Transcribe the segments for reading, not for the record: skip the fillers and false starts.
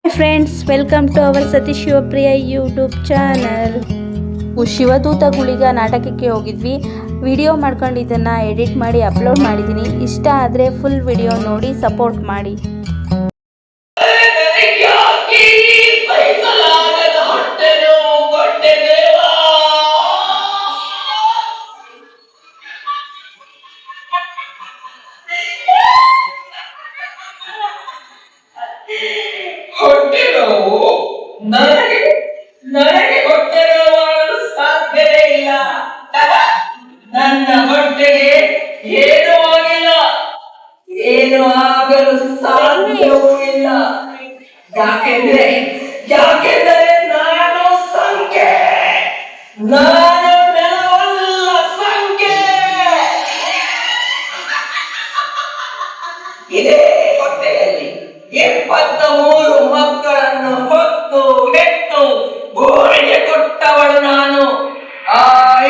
Friends, welcome to our Satish Shivapriya YouTube channel. Shivaduta Guliga ನಾಟಕಕ್ಕೆ ಹೋಗಿದ್ವಿ. Video ಮಾಡ್ಕೊಂಡು ಇದನ್ನು ಎಡಿಟ್ ಮಾಡಿ ಅಪ್ಲೋಡ್ ಮಾಡಿದ್ದೀನಿ. ಇಷ್ಟ ಆದರೆ ಫುಲ್ ವಿಡಿಯೋ ನೋಡಿ ಸಪೋರ್ಟ್ ಮಾಡಿ. ಹೊಟ್ಟೆ ನೋವು ನನಗೆ ಹೊಟ್ಟೆ ನೋವು ಸಾಧ್ಯವೇ ಇಲ್ಲ. ನನ್ನ ಹೊಟ್ಟೆಗೆ ಏನೂ ಆಗಿಲ್ಲ, ಏನು ಆಗಲು ಸಾಧ್ಯವೂ ಇಲ್ಲ. ಯಾಕೆಂದರೆ ನಾನು ಸಂಖ್ಯೆ, ನಾನು ನೆಲವಲ್ಲ ಸಂಖ್ಯೆ. ಇದೇ ಹೊಟ್ಟೆಯಲ್ಲಿ 23 ಮಕ್ಕಳನ್ನು ಹೊತ್ತು ಹೆತ್ತು ಭೂಮಿಗೆ ಕೊಟ್ಟವಳು ನಾನು. ಆ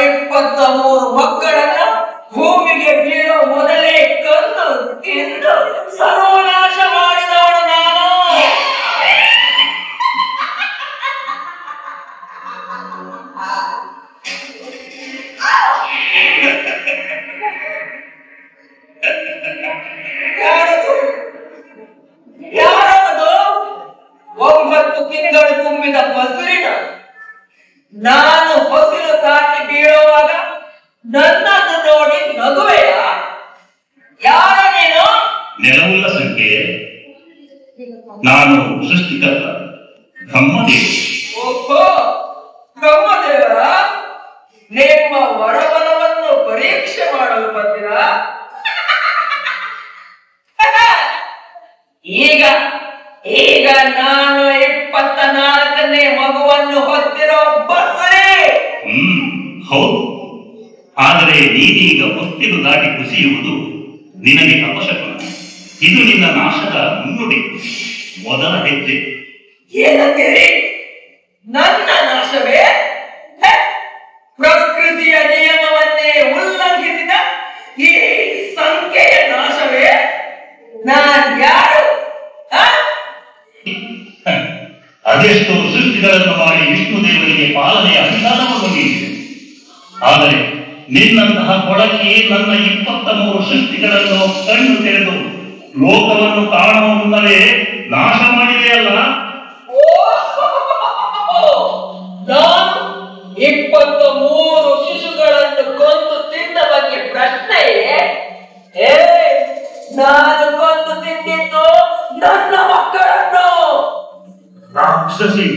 23 ಮಕ್ಕಳನ್ನು ಭೂಮಿಗೆ ಬೀಳೋ ಮೊದಲೇ ಕೊಂದು ತಿಂದು ಸರ್ವನಾಶ ಮಾಡಿದವಳು ನಾನು. ಯಾರದು 9 ತಿಂಗಳು ತುಂಬಿದ ಬಸುರಿನ ನಾನು ಹೊಸಿಲು ತಾಕಿ ಬೀಳುವಾಗ ನನ್ನನ್ನು ನೋಡಿ ನಗುವೆಯ? ಯಾರ ನೀನು? ನೆಲವುಳ್ಳ ಸಂಖ್ಯೆ. ನಾನು ಸೃಷ್ಟಿಕರ್ತ ಬ್ರಹ್ಮದೇವ. ಓಹೋ, ಬ್ರಹ್ಮದೇವರ ನಿಮ್ಮ ವರಬಲವನ್ನು ಪರೀಕ್ಷೆ ಮಾಡಲು ಬಂದಿರಾ? ಈಗ ನಾನು 24ನೇ ಮಗುವನ್ನು ಹೊತ್ತಿರೋ ಬಸರೆ. ಹೌದು, ಆದರೆ ನೀನೀಗ ಹೊತ್ತಿಲು ದಾಟಿ ಕುಸಿಯುವುದು ನಿನಗೆ ಅಪಶಕುನ. ಇದು ನಿನ್ನ ನಾಶದ ಮುನ್ನುಡಿ, ಮೊದಲ ಹೆಜ್ಜೆ. ಏನಂತೀರಿ? ನನ್ನ ನಾಶವೇ? ಪ್ರಕೃತಿಯ ನಿಯಮವನ್ನೇ ಉಲ್ಲಂಘಿಸಿದ ಈ ಸಂಖ್ಯೆಯ ನಾಶವೇ? ನಾನ್ ಯಾರು? ಅದೆಷ್ಟೋ ಸೃಷ್ಟಿಗಳನ್ನು ಮಾಡಿ ವಿಷ್ಣು ದೇವರಿಗೆ ಪಾಲನೆಯ ಅಧಿಕಾರವನ್ನು ನೀಡಿದೆ. ಆದರೆ ನಿನ್ನಂತಹ ಕೊಳಕಿ ನನ್ನ 23 ಸೃಷ್ಟಿಗಳನ್ನು ಕಣ್ಣು ತೆರೆದು ಲೋಕವನ್ನು ಕಾಣುವ ಮುನ್ನವೇ ನಾಶ ಮಾಡಿದೆಯಲ್ಲ. ನಾನು 23 ಶಿಶುಗಳನ್ನು ಕೊಂದು ತಿಂದ ಬಗ್ಗೆ ಪ್ರಶ್ನೆಯೇ? ನಾನು ಕೊಂದು ತಿಂದಿದ್ದು ನನ್ನ ಮಕ್ಕಳನ್ನು. ರಾಕ್ಷಸಿ,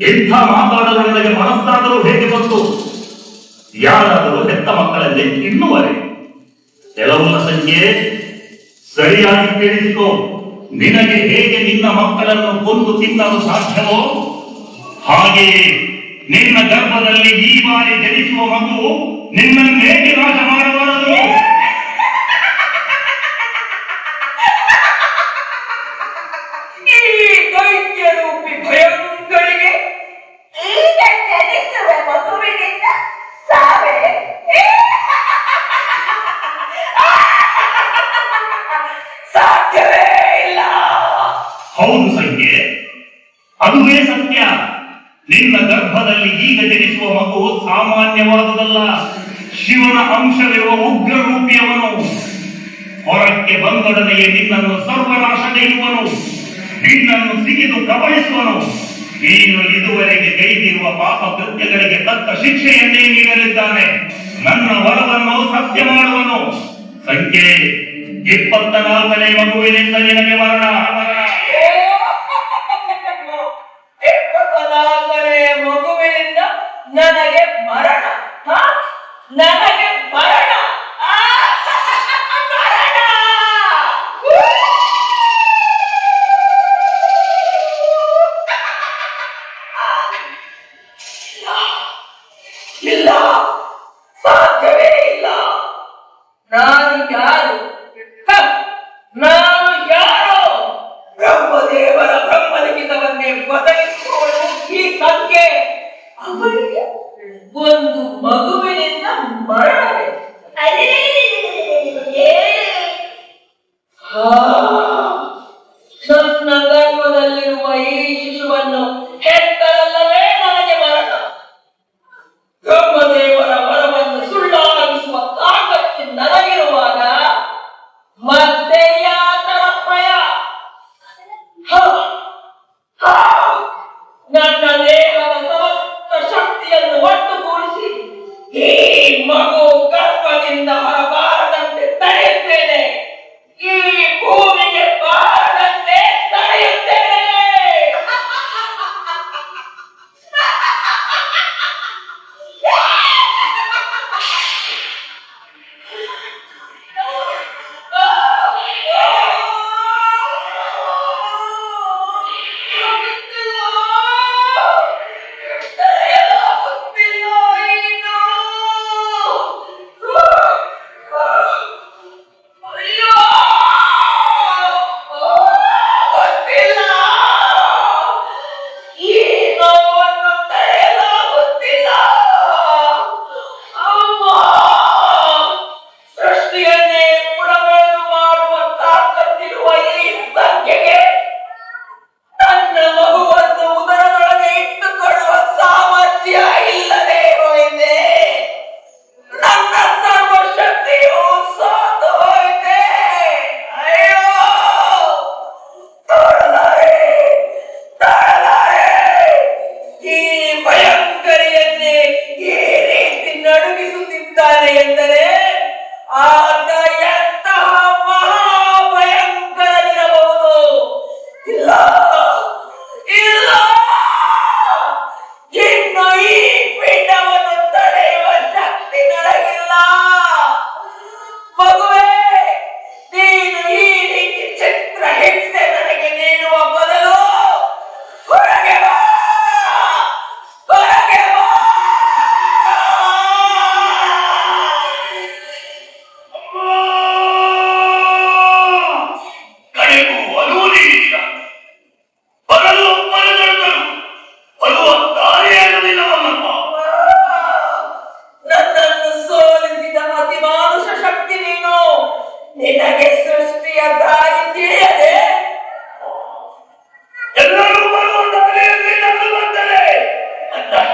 ಎಂಥ ಮಾತಾಡಲು ನಿನಗೆ ಮನಸ್ಸಾದರೂ ಹೇಗೆ ಬಂತು? ಯಾರಾದರೂ ಹೆತ್ತ ಮಕ್ಕಳಲ್ಲೇ ಇನ್ನುವರೆ ಕೆಲವುನ್ನ ಸಂಖ್ಯೆ ಸರಿಯಾಗಿ ಕೇಳಿಸಿಕೋ. ನಿನಗೆ ಹೇಗೆ ನಿನ್ನ ಮಕ್ಕಳನ್ನು ಕೊಂದು ತಿನ್ನಲು ಸಾಧ್ಯವೋ ಹಾಗೆಯೇ ನಿನ್ನ ಗರ್ಭದಲ್ಲಿ ಈ ಬಾರಿ ಜನಿಸುವ ಮಗು ನಿನ್ನನ್ನೇಕೆ ನಾಶ ಮಾಡಬಾರದು? ದೈತ್ಯರೂಪಿ ಭಯಂಕರಿಗೆ ಈಗ ಜನಿಸುವ ಮಗುವಿನಿಂದ ಸಾವೇ ಸಾಧ್ಯವೇ ಇಲ್ಲ. ಹೌದು ಸಂಖ್ಯೆ, ಅದುವೇ ಸತ್ಯ. ನಿನ್ನ ಗರ್ಭದಲ್ಲಿ ಈಗ ಜನಿಸುವ ಮಗು ಸಾಮಾನ್ಯವಾದುದಲ್ಲ, ಶಿವನ ಅಂಶವಿರುವ ಉಗ್ರ ರೂಪಿಯವನು. ಹೊರಕ್ಕೆ ಬಂದೊಡನೆಯೇ ನಿನ್ನನ್ನು ಸರ್ವನಾಶಗೈಯುವನು, ನಿನ್ನನ್ನು ಸಿಗಿದು ಕಬಳಿಸುವನು. ನೀನು ಇದುವರೆಗೆ ಕೈದಿರುವ ಪಾಪ ಕೃತ್ಯಗಳಿಗೆ ತಕ್ಕ ಶಿಕ್ಷೆಯನ್ನೇ ನೀಡಲಿದ್ದಾನೆ. ನನ್ನ ವರವನ್ನು ಸತ್ಯ ಮಾಡುವನು. ಸಂಖ್ಯೆ 24ನೇ ಮಗುವಿನಿಂದ ನಿನಗೆ ಮರಣ. 24ನೇ ಮಗುವಿನಿಂದ ನನಗೆ ಮರಣ? ನನಗೆ ಮರಣ? ಇಲ್ಲ, ಸಾಧ್ಯವೇ ಇಲ್ಲ. ನಾನು ಯಾರು? ನಾನು ಯಾರು? ಬ್ರಹ್ಮದೇವರ ಬ್ರಹ್ಮಲಿಖಿತವನ್ನೇ ಬದಲಿಸುವವನು ಈ ಸಂಖ್ಯೆ. ಅವಳಿಗೆ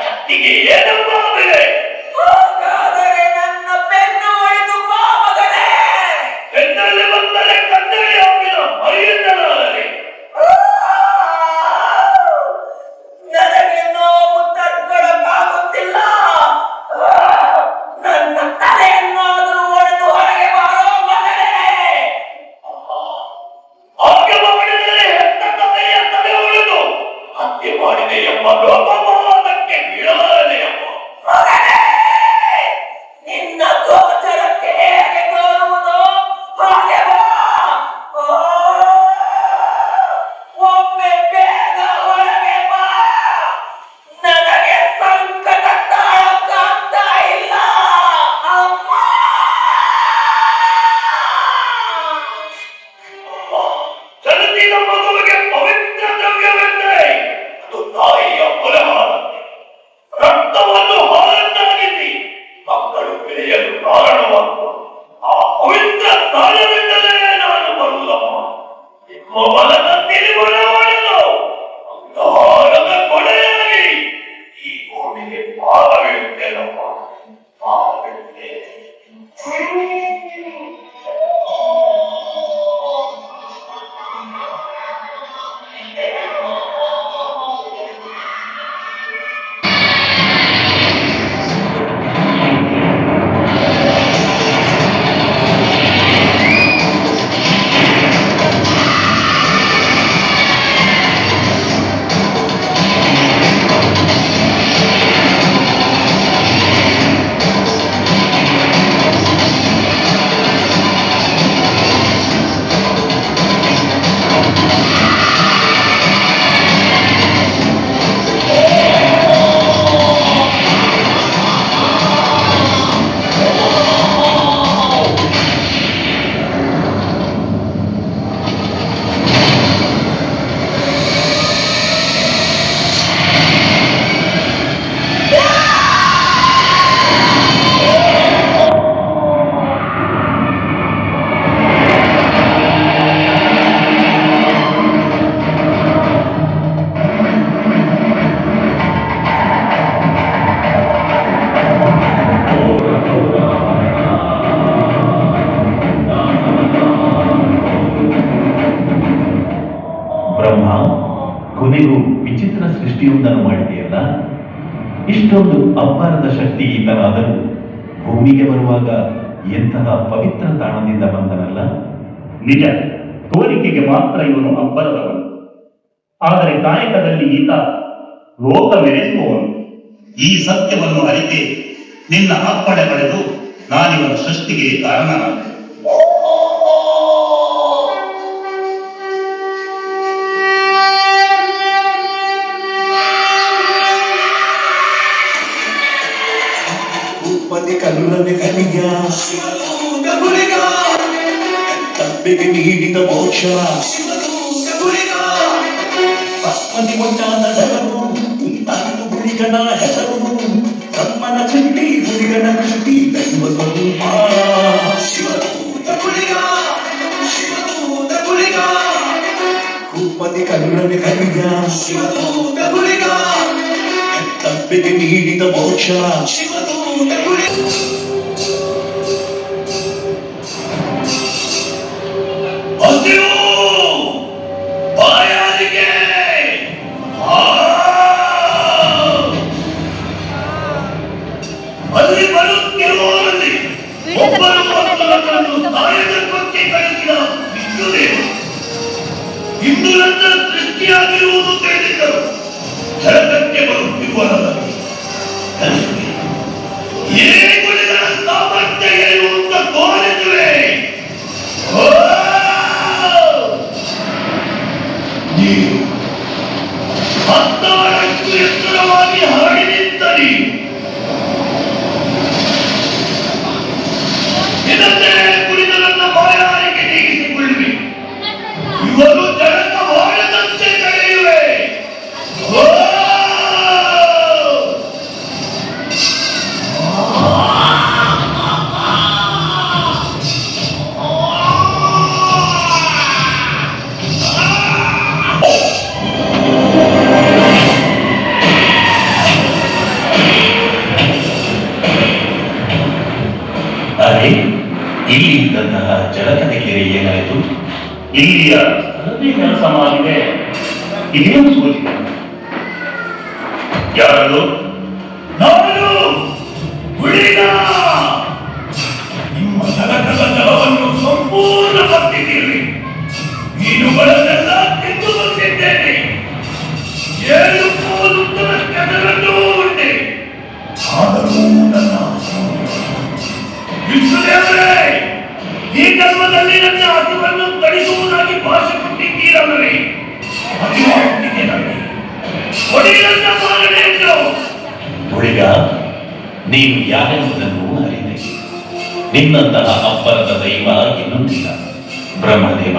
ಶಕ್ತಿಗೆ ಏನಪ್ಪ ಬೆಲೆ? ಹಾಗಾದರೆ ನನ್ನ ಬೆನ್ನು ಒಡೆದು ಬಾ ಮಗನೇ. ಬೆನ್ನಲ್ಲಿ ಬಂದರೆ ಕನ್ನಡಿ ಹಾಕಿದ ಮೈಯಿಂದಲಾಗಲಿ. ನನಗೆ ನೋವು ತಡ್ಕೊಳಕ್ಕಾಗುತ್ತಿಲ್ಲ. ನನ್ನ ತಲೆಯನ್ನಾದರೂ ಒಡೆದು ಹೊರಗೆ ಬಾರೋ ಮಗನೇ. ಹಾಗೆ ಮಾಡಿದರೆ ಹೆತ್ತ ತಂದೆಯ ತಲೆ ಉಳಿದು ಹತ್ಯೆ ಮಾಡಿದೆ ಎಂಬ ಲೋಪವಾದಕ್ಕೆ ಬೀಳಾರದೆಯಪ್ಪ. ಮಗನೇ, ನಿನ್ನ ಗೋಚರಕ್ಕೆ ಹೇಗೆ ತೋರುವುದೋ ಹಾಗೆ ಬಾ. ಒಮ್ಮೆ ಬೇಗ ಹೊರಗೆ ಬಾ. ನನಗೆ ಸಂಕಟ ತಾಳಕ್ಕಾಗ್ತಾ ಇಲ್ಲ. ಅಮ್ಮ, ಚಲಿಸಿದ ಮಗುವಿಗೆ ಪವಿತ್ರ ದ್ರವ್ಯವೆಂದರೆ ಅದು ತಾಯಿಯ ಕೊಲೆಹಾರಕ್ಕೆ ರಕ್ತವನ್ನು ಹಾರನ್ನಾಗಿಸಿ ಮಕ್ಕಳು ಬೆಳೆಯಲು ಕಾರಣವಾಗುವುದು. ಆ ಪವಿತ್ರ ತಾಳವಿಂದಲೇ ನಾನು ಬರುವುದಮ್ಮ. ನಿಮ್ಮ ಬಲದ ತಿರುಗುಣ ಮಾಡಲು ಅಂಧಾರದ ಕೊನೆಯಾಗಿ ಈ ಭೂಮಿಗೆ ಪಾವವಿಡುತ್ತೇನಪ್ಪ, ಪಾವವಿಡುತ್ತೇನೆ. ಬ್ರಹ್ಮ ಕೊನೆಗೂ ವಿಚಿತ್ರ ಸೃಷ್ಟಿಯೊಂದನ್ನು ಮಾಡಿದೆಯಲ್ಲ. ಇಷ್ಟೊಂದು ಅಬ್ಬರದ ಶಕ್ತಿ ಈತನಾದರೂ ಭೂಮಿಗೆ ಬರುವಾಗ ಎಂತಹ ಪವಿತ್ರ ತಾಣದಿಂದ ಬಂದನಲ್ಲ. ನಿಜ, ತೋರಿಕೆಗೆ ಮಾತ್ರ ಇವನು ಅಬ್ಬರದವನು, ಆದರೆ ಕಾಯಕದಲ್ಲಿ ಈತ ಲೋಕ ಮೆರೆಸುವವನು. ಈ ಸತ್ಯವನ್ನು ಅರಿತೆ ನಿನ್ನ ಅಪ್ಪಣೆ ಪಡೆದು ನಾನಿವನ ಸೃಷ್ಟಿಗೆ ಕಾರಣನಾದೆ. ಭೂಪತಿ ಕಲ್ಲನೆ ಕಲಿಯ ತಪ್ಪಿಗೆ ನೀಡಿದ ಮೋಕ್ಷ ಪದ್ಮದಿ ಮೊಟ್ಟಾದ ಹೆಸರು ತಾನು ಹುಲಿಗನ ಹೆಸರು ತಮ್ಮನ ಚಂಡಿ ಹುಲಿಗನ ದೃಷ್ಟಿ ದೈವ ಸ್ವರೂಪ ಭೂಪತಿ ಕಲ್ಲನೆ ಕಲಿಯ ತಪ್ಪಿಗೆ ನೀಡಿದ ಮೋಕ್ಷ ಅಲ್ಲಿ ಬರುತ್ತಿರುವವರಲ್ಲಿ ಒಬ್ಬರು ಮಕ್ಕಳನ್ನು ತಾಯಗರ್ಭಕ್ಕೆ ಕಳಿಸಿದ ವಿಷ್ಣುದೇವ ಇಂದು ನನ್ನ ಸೃಷ್ಟಿಯಾಗಿರುವುದು ತಿಳಿದಿದ್ದರು. ಜಗಕ್ಕೆ ಬರುತ್ತಿರುವವರಲ್ಲಿ ಏ ಗುಳಿಗಳ ಸಾಮರ್ಥ್ಯ ಏನು ಅಂತ ತೋರಿಸುವೆ. ನೀವು ಹತ್ತಾರಷ್ಟು ಎತ್ತರವಾಗಿ ಹರಡಿ ನಿಂತರಿ ಇದನ್ನೇ ಕುರಿತು ನನ್ನ ಬಾಯಾರಿಕೆ ನೀಗಿಸಿಕೊಳ್ಳುವೆ. ಇವರು ಜನಕ ಬಾಳದಂತೆ ಕಳೆಯುವೆ. ಇಲ್ಲಿಯ ಸ್ಥಳದೇ ಕೆಲಸ ಮಾಡಿದೆ. ಇದೇನು ಸೂಚಿತ? ಯಾರು? ನಾನು ಹುಡುಗ. ನಿಮ್ಮ ಜಲಕದ ಜಲವನ್ನು ಸಂಪೂರ್ಣ ಬತ್ತಿದ್ದೀರಿ. ಮೀನುಗಳನ್ನೆಲ್ಲ ತಿಂದು ಬಂದಿದ್ದೇನೆ. 7 ಕೋಲುತ್ತದ ಕೆಸರನ್ನು ಉಂಡೆ. ಆದರೂ ನನ್ನ ವಿಷ್ಣುದೇವರೇ, ಈ ಜನ್ಮದಲ್ಲಿ ನನ್ನ ಹಸಿವನ್ನು ತಡಿಸುವುದಾಗಿ ಭಾಷೆ ಕೊಟ್ಟಿದ್ದೀರಲ್ಲವೇ? ಹಸಿವಾಗುತ್ತಿದೆ ನನಗೆ. ಕೊಡಿ ನನ್ನ ಪಾಲನೆಯನ್ನು. ಹುಡುಗ, ನೀನು ಯಾರೆಂಬುದನ್ನು ಅರಿತೆ. ನಿನ್ನಂತಹ ಅಬ್ಬರದ ದೈವ ಇನ್ನೊಂದಿಲ್ಲ. ಬ್ರಹ್ಮದೇವ,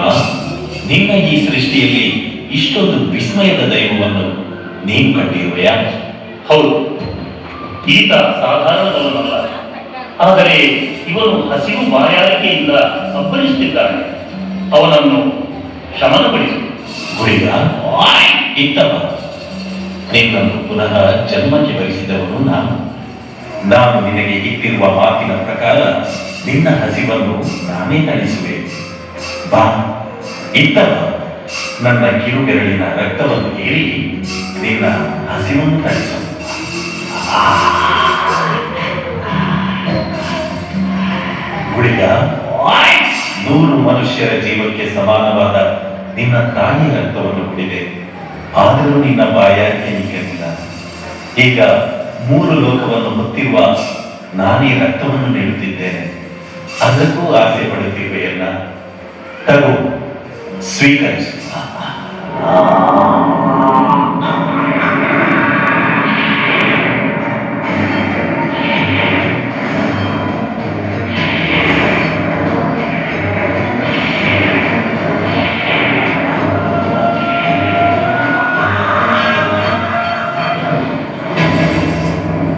ನಿನ್ನ ಈ ಸೃಷ್ಟಿಯಲ್ಲಿ ಇಷ್ಟೊಂದು ವಿಸ್ಮಯದ ದೈವವನ್ನು ನೀನು ಕಂಡಿರುವೆಯಾ? ಹೌದು, ಈತ ಸಾಧಾರಣದವನಲ್ಲ. ಆದರೆ ಇವನು ಹಸಿವು ಬಾಯಾರಿಕೆಯಿಂದ ಅಬ್ಬರಿಸುತ್ತಿದ್ದಾನೆ. ಅವನನ್ನು ಶಮನಪಡಿಸು. ಹುಡುಗ, ಇತ್ತವ, ನಿನ್ನನ್ನು ಪುನಃ ಜನ್ಮಕ್ಕೆ ಬರಿಸಿದವನು ನಾನು ನಿನಗೆ ಇಟ್ಟಿರುವ ಮಾತಿನ ಪ್ರಕಾರ ನಿನ್ನ ಹಸಿವನ್ನು ನಾನೇ ತಣಿಸುವೆ. ಬಾ, ಇತ್ತವ, ನನ್ನ ಕಿರುಬೆರಳಿನ ರಕ್ತವನ್ನು ಹೀರಿ ನಿನ್ನ ಹಸಿವನ್ನು ತಣಿಸು. ಹುಡುಗ, 100 ಮನುಷ್ಯರ ಜೀವಕ್ಕೆ ಸಮಾನವಾದ ನಿನ್ನ ತಾಯಿಯ ರಕ್ತವನ್ನು ಕುಡಿದೆ. ಆದರೂ ನಿನ್ನ ಬಾಯಾರಿಕೆ ನಿಲ್ಲಲಿಲ್ಲ. ಈಗ 3 ಲೋಕವನ್ನು ಹೊತ್ತಿರುವ ನಾನೇ ರಕ್ತವನ್ನು ನೀಡುತ್ತಿದ್ದೇನೆ. ಅದಕ್ಕೂ ಆಸೆ ಪಡುತ್ತಿರುವೆಯಲ್ಲ. ತಗೋ, ಸ್ವೀಕರಿಸು.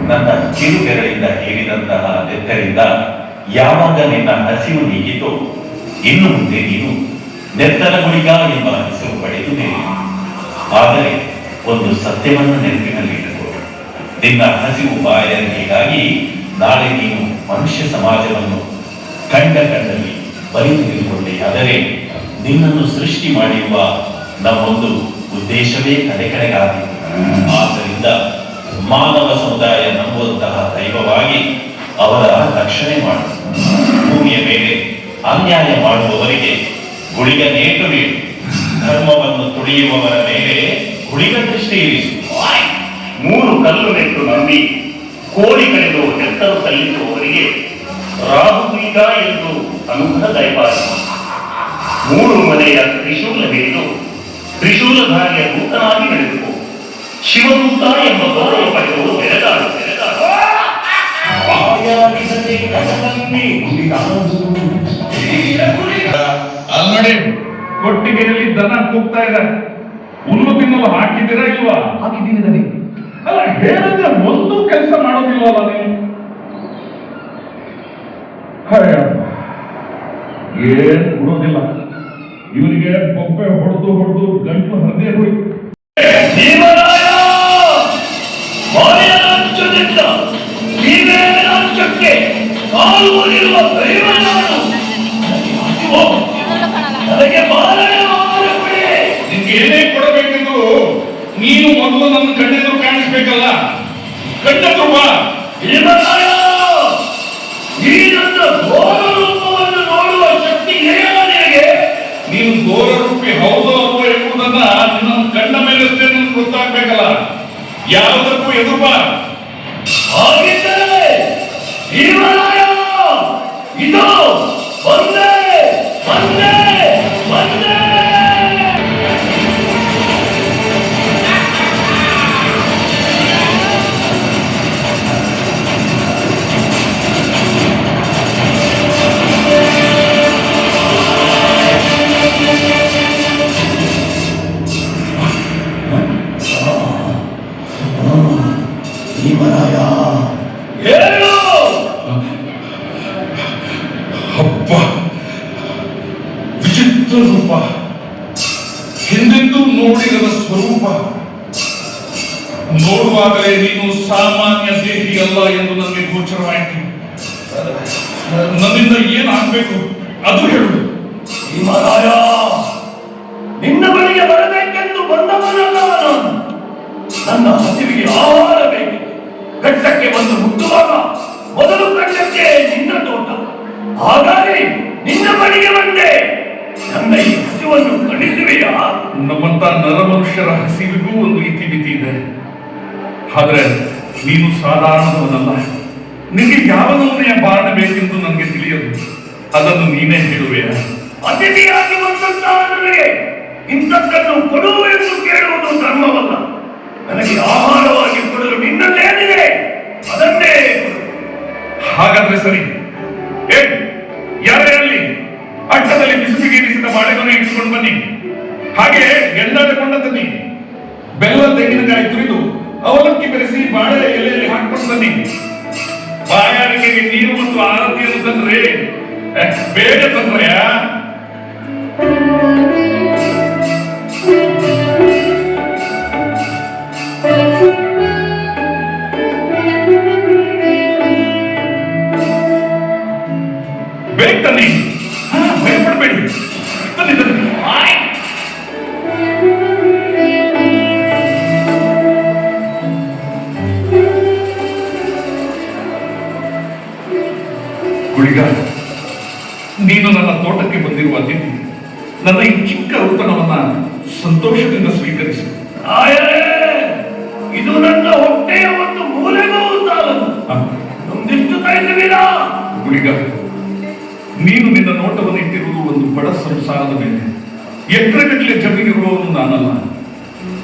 ನನ್ನ ಕಿರುಬೆರಳಿಂದ ಹೇರಿದಂತಹ ನೆತ್ತರಿಂದ ಯಾವಾಗ ನಿನ್ನ ಹಸಿವು ನೀಗಿತೋ, ಇನ್ನು ಮುಂದೆ ನೀನು ನೆತ್ತನ ಗುಳಿಗ ಎಂಬ ಹೆಸರು ಪಡೆಯುವುದಿಲ್ಲ. ಆದರೆ ಒಂದು ಸತ್ಯವನ್ನು ನೆನಪಿನಲ್ಲಿಟ್ಟುಕೋ. ನಿನ್ನ ಹಸಿವು ಬಾಯಾರಿಕೆಗಾಗಿ ನಾಳೆ ನೀನು ಮನುಷ್ಯ ಸಮಾಜವನ್ನು ಕಂಡಲ್ಲಿ ಬಲಿ ತೆಗೆದುಕೊಂಡೆಯಾದರೆ ನಿನ್ನನ್ನು ಸೃಷ್ಟಿ ಮಾಡಿರುವ ನಮ್ಮೊಂದು ಉದ್ದೇಶವೇ ಕಡೆಕಡೆಗಾಗಿದೆ. ಆದ್ದರಿಂದ ಮಾನವ ಸಮುದಾಯ ನಂಬುವಂತಹ ದೈವವಾಗಿ ಅವರ ರಕ್ಷಣೆ ಮಾಡು. ಭೂಮಿಯ ಮೇಲೆ ಅನ್ಯಾಯ ಮಾಡುವವರಿಗೆ ಗುಳಿಗ ನೇಟು ನೀಡು. ಧರ್ಮವನ್ನು ತುಳಿಯುವವರ ಮೇಲೆ ಗುಳಿಗ ದೃಷ್ಟಿ ಇರಿಸು. 3 ಕಲ್ಲು ನೆಟ್ಟು ನಂಬಿ ಕೋಳಿ ಕಳೆದು ನೆತ್ತರು ಸಲ್ಲಿಸುವವರಿಗೆ ರಾಹುಬೀಗ ಎಂದು ಅನುಗ್ರಹ ದಯಪಾಲಿ. 3 ಮನೆಯ ತ್ರಿಶೂಲ ಹಿಡಿದು ತ್ರಿಶೂಲಧಾರಿಯ ದೂತನಾಗಿ ನಡೆದುಕೋ. ಶಿವದೂತ ಎಂಬ ಗೌರವ ಪಡೆಯುವುದು ಬೆಳೆದಾಡು. ಅಲ್ಲಿ ನೋಡಿ, ಕೊಟ್ಟಿಗೆಯಲ್ಲಿ ದನ ಕೂಗ್ತಾ ಇದೆ. ಹುಲ್ಲು ತಿನ್ನಲು ಹಾಕಿದ್ದೀರಾ ಇಲ್ವಾ? ಹಾಕಿದ್ದೀನಿ ನನಗೆ. ಅಲ್ಲ, ಹೇಳಿದ್ರೆ ಒಂದು ಕೆಲಸ ಮಾಡೋದಿಲ್ವಲ್ಲ ನೀವು? ಏನ್ ಕೊಡೋದಿಲ್ಲ. ಇವನಿಗೆ ಬೊಬ್ಬೆ ಹೊಡೆದು ಗಂಟಲು ಹರಿದೇ ಹೋಯ್ತು. ಭೀಮರಾಯ, ಮಾರಿಯ ರಾಜ್ಯದಿಂದ ಭೀಮೇನ ರಾಜ್ಯಕ್ಕೆ ಕಾಲು ಊರಿರುವ ಭೀಮನಾಡು. ನನಗೆ ಮಾರಾಯಣವಾಗಬೇಡಿ. ನಿನ್ಗೆ ಏನೇ ಕೊಡಬೇಕೆಂದು ನೀನು ಮೊದಲು ನನ್ನ ಕಣ್ಣೆದುರು ಕಾಣಿಸ್ಬೇಕಲ್ಲ. ಕಣ್ಣೆದುರು ಬಾ. ಭೀಮರಾಯ, ಈ ನನ್ನ ಘೋರ ರೂಪವನ್ನು ನೋಡುವ ಶಕ್ತಿ ಇದೆಯಲ್ಲ ನಿನಗೆ? ನೀನು ಘೋರ ರೂಪಿ ಹೌದು ಅಲ್ವೋ ಎಂಬುದನ್ನ ನಿನ್ನ ಕಣ್ಣ ಮೇಲಷ್ಟೇ ನನಗೆ ಗೊತ್ತಾಗ್ಬೇಕಲ್ಲ. ಯಾವುದಕ್ಕೂ ಎದುರು ಬಾ. ಹಾಗಿದ್ದರೆ ಭೀಮರಾಯ, ಇದು ಒಂದೇ ಒಂದೇ ಒಂದೇ. ಭೀಮರಾಯ, ಹೇಳು. ಹಬ್ಬ, ವಿಚಿತ್ರ ರೂಪ, ಹಿಂದೆಂದೂ ನೋಡಿರದ ಸ್ವರೂಪ. ನೋಡುವಾಗಲೇ ನೀನು ಸಾಮಾನ್ಯ ದೇಹಿಯಲ್ಲ ಎಂದು ನನಗೆ ಗೋಚರವಾಯಿತು. ನನ್ನಿಂದ ಏನಾಗಬೇಕು ಅದು ಹೇಳು. ಹಿಮರಾಯ, ನಿನ್ನ ಬಳಿಗೆ ಬರಬೇಕೆಂದು ಬಂದವನಲ್ಲ ನಾನು. ನನ್ನ ಹಸಿವಿಗೆ ಆಹಾರ ಬೇಕಿದೆ. ಘಟ್ಟಕ್ಕೆ ಬಂದು ಮುಟ್ಟುವಾಗ ಮೊದಲು ಕಂಡಕ್ಕೆ ನಿನ್ನ ತೋಟ. ಹಾಗಾಗಿ ನಿನ್ನ ಬಳಿಗೆ ಬಂದೆ. ನನ್ನ ಈ ಹಸಿವನ್ನು ಕಳಿಸುವೆಯಾ? ನಮ್ಮಂತ ನರಮನುಷ್ಯರ ಹಸಿವಿಗೂ ಒಂದು ಇತಿಮಿತಿ ಇದೆ. ಆದ್ರೆ ನೀನು ಸಾಧಾರಣವನಲ್ಲ. ನಿನಗೆ ಯಾವ ನಮೂನೆಯ ಬಾಣ ಬೇಕೆಂದು ನನಗೆ ತಿಳಿಯದು. ಅದನ್ನು ನೀನೇ ಹೇಳುವೆಯಾ? ಅತಿಥಿಯಾಗಿ ಬಂದಂತಹ ನನಗೆ ಇಂಥದ್ದನ್ನು ಕೊಡು ಎಂದು ಕೇಳುವುದು ಧರ್ಮವಲ್ಲ. ನನಗೆ ಆಹಾರವಾಗಿ ಕೊಡಲು ನಿನ್ನಲ್ಲೇನಿದೆ ಅದನ್ನೇ ಕೊಡು. ಹಾಗಾದ್ರೆ ಸರಿ. ಯಾರೇ ಅಲ್ಲಿ ಅಟ್ಟದಲ್ಲಿ ಬಿಸಿಬಿಗಿರಿಸಿದ ಬಾಳೆಗೊನೆ ಇಟ್ಕೊಂಡು ಬನ್ನಿ. ಹಾಗೆ ಗೆಂಡಾದ ಕೊಂಡ ತನ್ನಿ. ಬೆಲ್ಲ ತೆಂಗಿನಕಾಯಿ ತುರಿದು ಅವಲಕ್ಕಿ ಬೆರೆಸಿ ಬಾಳೆ ಎಲೆಯಲ್ಲಿ ಹಾಕೊಂಡು ಬನ್ನಿ. ಬಾಯಾರಿಕೆಗೆ ನೀರು ಮತ್ತು ಆರತಿಯನ್ನು ತಂದ್ರೆ ಬೇಗ ತಂದ್ರಯ. ಬೇಗ ತನ್ನಿ. ಭಯಪಡಬೇಡಿ. ತನ್ನಿ ತನ್ನಿ. ಗುಳಿಗ, ನೀನು ನನ್ನ ತೋಟಕ್ಕೆ ಬಂದಿರುವ ಅತಿಥಿ. ನನ್ನ ಈ ಚಿಕ್ಕ ಔತಣವನ್ನ ಸಂತೋಷದಿಂದ ಸ್ವೀಕರಿಸು. ಆಯರೇ, ಇದು ನನ್ನ ಹೊಟ್ಟೆಯ ಒಂದು ಮೂಲೆಗೂ ಸಾಲದು. ನೊಂದಿಷ್ಟು ತರಿಸುವಿರಾ? ಗುಳಿಗ, ನೀನು ನಿನ್ನ ನೋಟವನ್ನು ಇಟ್ಟಿರುವುದು ಒಂದು ಬಡ ಸಂಸಾರದ ಮೇಲೆ. ಎಕರೆಗಟ್ಟಲೆ ಜಮೀನಿರುವವನು ನಾನಲ್ಲ.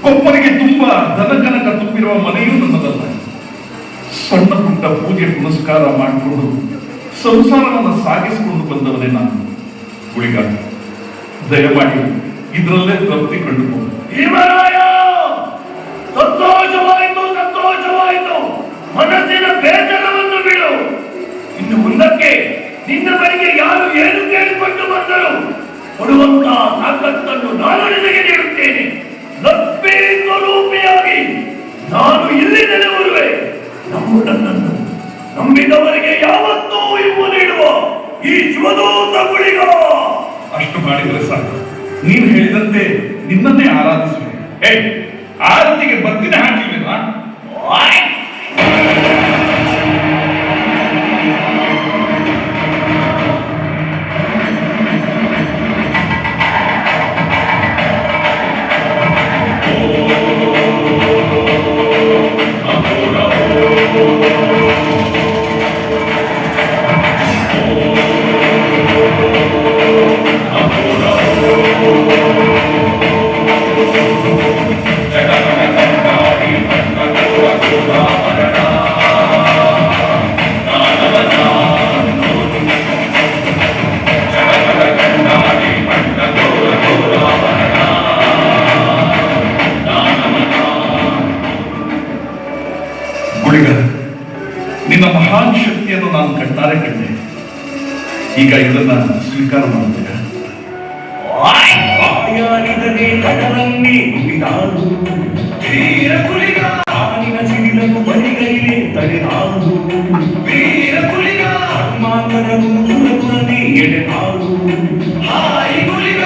ಕೊಪ್ಪರಿಗೆ ತುಂಬಾ ದನಕನಕ ತುಂಬಿರುವ ಮನೆಯೂ ನನ್ನದಲ್ಲ. ಸಣ್ಣ ಪುಟ್ಟ ಪೂಜೆ ಪುನಸ್ಕಾರ ಮಾಡಿಕೊಂಡು ಸಂಸಾರವನ್ನು ಸಾಗಿಸಿಕೊಂಡು ಬಂದವನೇ ನಾನು. ಗುಳಿಗ, ದಯಮಾಡಿ ಇದರಲ್ಲೇ ತೃಪ್ತಿ ಕಂಡುಕೊಂಡು. ಭೀಮರಾಯ, ಸಂತೋಷವಾಯಿತು, ಸಂತೋಷವಾಯಿತು. ಮನಸ್ಸಿನ ಬೇಸರವನ್ನು ಬಿಡು. ಇನ್ನು ಮುಂದಕ್ಕೆ ನಿನ್ನ ಬಳಿಗೆ ಯಾರು ಏನು ಕೇಳಿಕೊಂಡು ಬಂದರು ಕೊಡುವಂತ ತಾಕತ್ತನ್ನು ನಾನು ನಿನಗೆ ನೀಡುತ್ತೇನೆ. ಲಕ್ಷ್ಮೀ ಸ್ವರೂಪಿಯಾಗಿ ನಾನು ಇಲ್ಲಿ ನೆಲೆಬರುವೆ. ನನ್ನನ್ನು ನಂಬಿದವರಿಗೆ ಯಾವತ್ತೂ ಇವು ನೀಡುವ ಈ ಶಿವದೂತ ಗುಳಿಗ. ಅಷ್ಟು ಮಾಡಿದರೆ ಸಾಕು. ನೀನು ಹೇಳಿದಂತೆ ನಿನ್ನನ್ನೇ ಆರಾಧಿಸುವೆ. ಆರತಿಗೆ ಬತ್ತಿನ ಹಾಕಿಲ್ವೇನಾ? ಗುಳಿಗ, ನಿನ್ನ ಮಹಾನ್ ಶಕ್ತಿಯನ್ನು ನಾನು ಕಣ್ಣಾರೆ ಕಂಡೆ. ಈಗ ಇದನ್ನ ಸ್ವೀಕಾರ ಮಾಡುತ್ತೇನೆ. ಆಯಾರಿದರೆ ಕಡಲನ್ನೇ ಕುಡಿದಾಡು ವೀರ ಗುಳಿಗ. ಹಾನಿನ ಸಿಡಿಲನ್ನು ಬರಿಗೈಲೆ ತಡೆದಾಡು ವೀರ ಗುಳಿಗ. ಹನುಮಾನರನ್ನು ತುರತುರನೆ ಎಡೆದಾಡು ಹಾಯಿ ಗುಳಿಗ.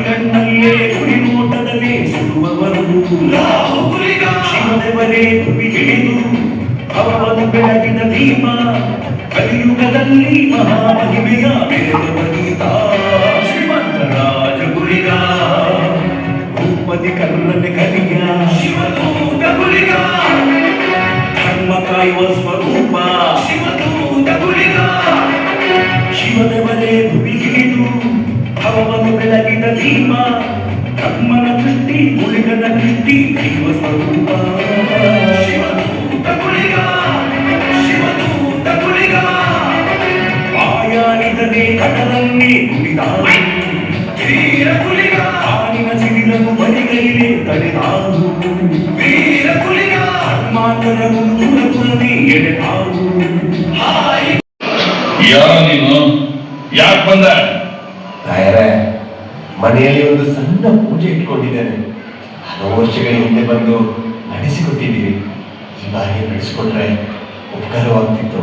ಕಣ್ಣಲ್ಲೇ ಕುಡಿ ನೋಟದಲ್ಲೇ ಸುಡುವವರು ರಾಹು ಗುಳಿಗ. ಶಿವದೇವರೇ ಕುಡಿ ಹಿಡಿದು ಅವವನ್ನು ಬೆಳಗಿದ ದೀಪ. ಕಲಿಯುಗದಲ್ಲಿ ಮಹಾಮಹಿಮೆಯ ವೇದವಗೀತ. ಶ್ರೀಮಂತರಾಜ ಗುಳಿಗ, ಭೂಪತಿ ಕರ್ರನೆ ಕಲಿಯ ಶಿವದೂತ ಗುಳಿಗ. ಧರ್ಮ ಕಾಯುವ ಸ್ವರೂಪ ಶಿವದೂತ ಗುಳಿಗ. ಶಿವದೇವರೇ ಭುವಿಗಿಳಿದು ಭವವನ್ನು ಬೆಳಗಿದ ದೀಪ. ಧರ್ಮನ ಸೃಷ್ಟಿ ಗುಳಿಗನ ದೃಷ್ಟಿ ದೈವ ಸ್ವರೂಪ ಶಿವದೂತ ಗುಳಿಗ. ಶಿವದೂತ ಗುಳಿಗ. ಬಾಯಾರಿದರೆ ಕಡಲನ್ನೇ ಕುಡಿದಾಡು ವೀರ ಗುಳಿಗ. ಹಾನಿನ ಸಿಡಿಲನ್ನು ಬರಿಗೈಲೆ ತಡೆದಾಡು ವೀರ ಗುಳಿಗ. ಹನುಮಾನರನ್ನು ತುರತುರನೆ ಎಡೆದಾಡು ಹಾಯಿ. ಯಾರ ನೀನು? ಯಾಕೆ ಬಂದ? ರಾಯರೇ, ಮನೆಯಲ್ಲಿ ಒಂದು ಸಣ್ಣ ಪೂಜೆ ಇಟ್ಕೊಂಡಿದ್ದೇನೆ. ಹಲವು ವರ್ಷಗಳ ಹಿಂದೆ ಬಂದು ನಡೆಸಿಕೊಟ್ಟಿದ್ದೀರಿ. ಈ ಬಾರಿ ನಡೆಸಿಕೊಟ್ರೆ ಉಪಕಾರವಾಗ್ತಿತ್ತು.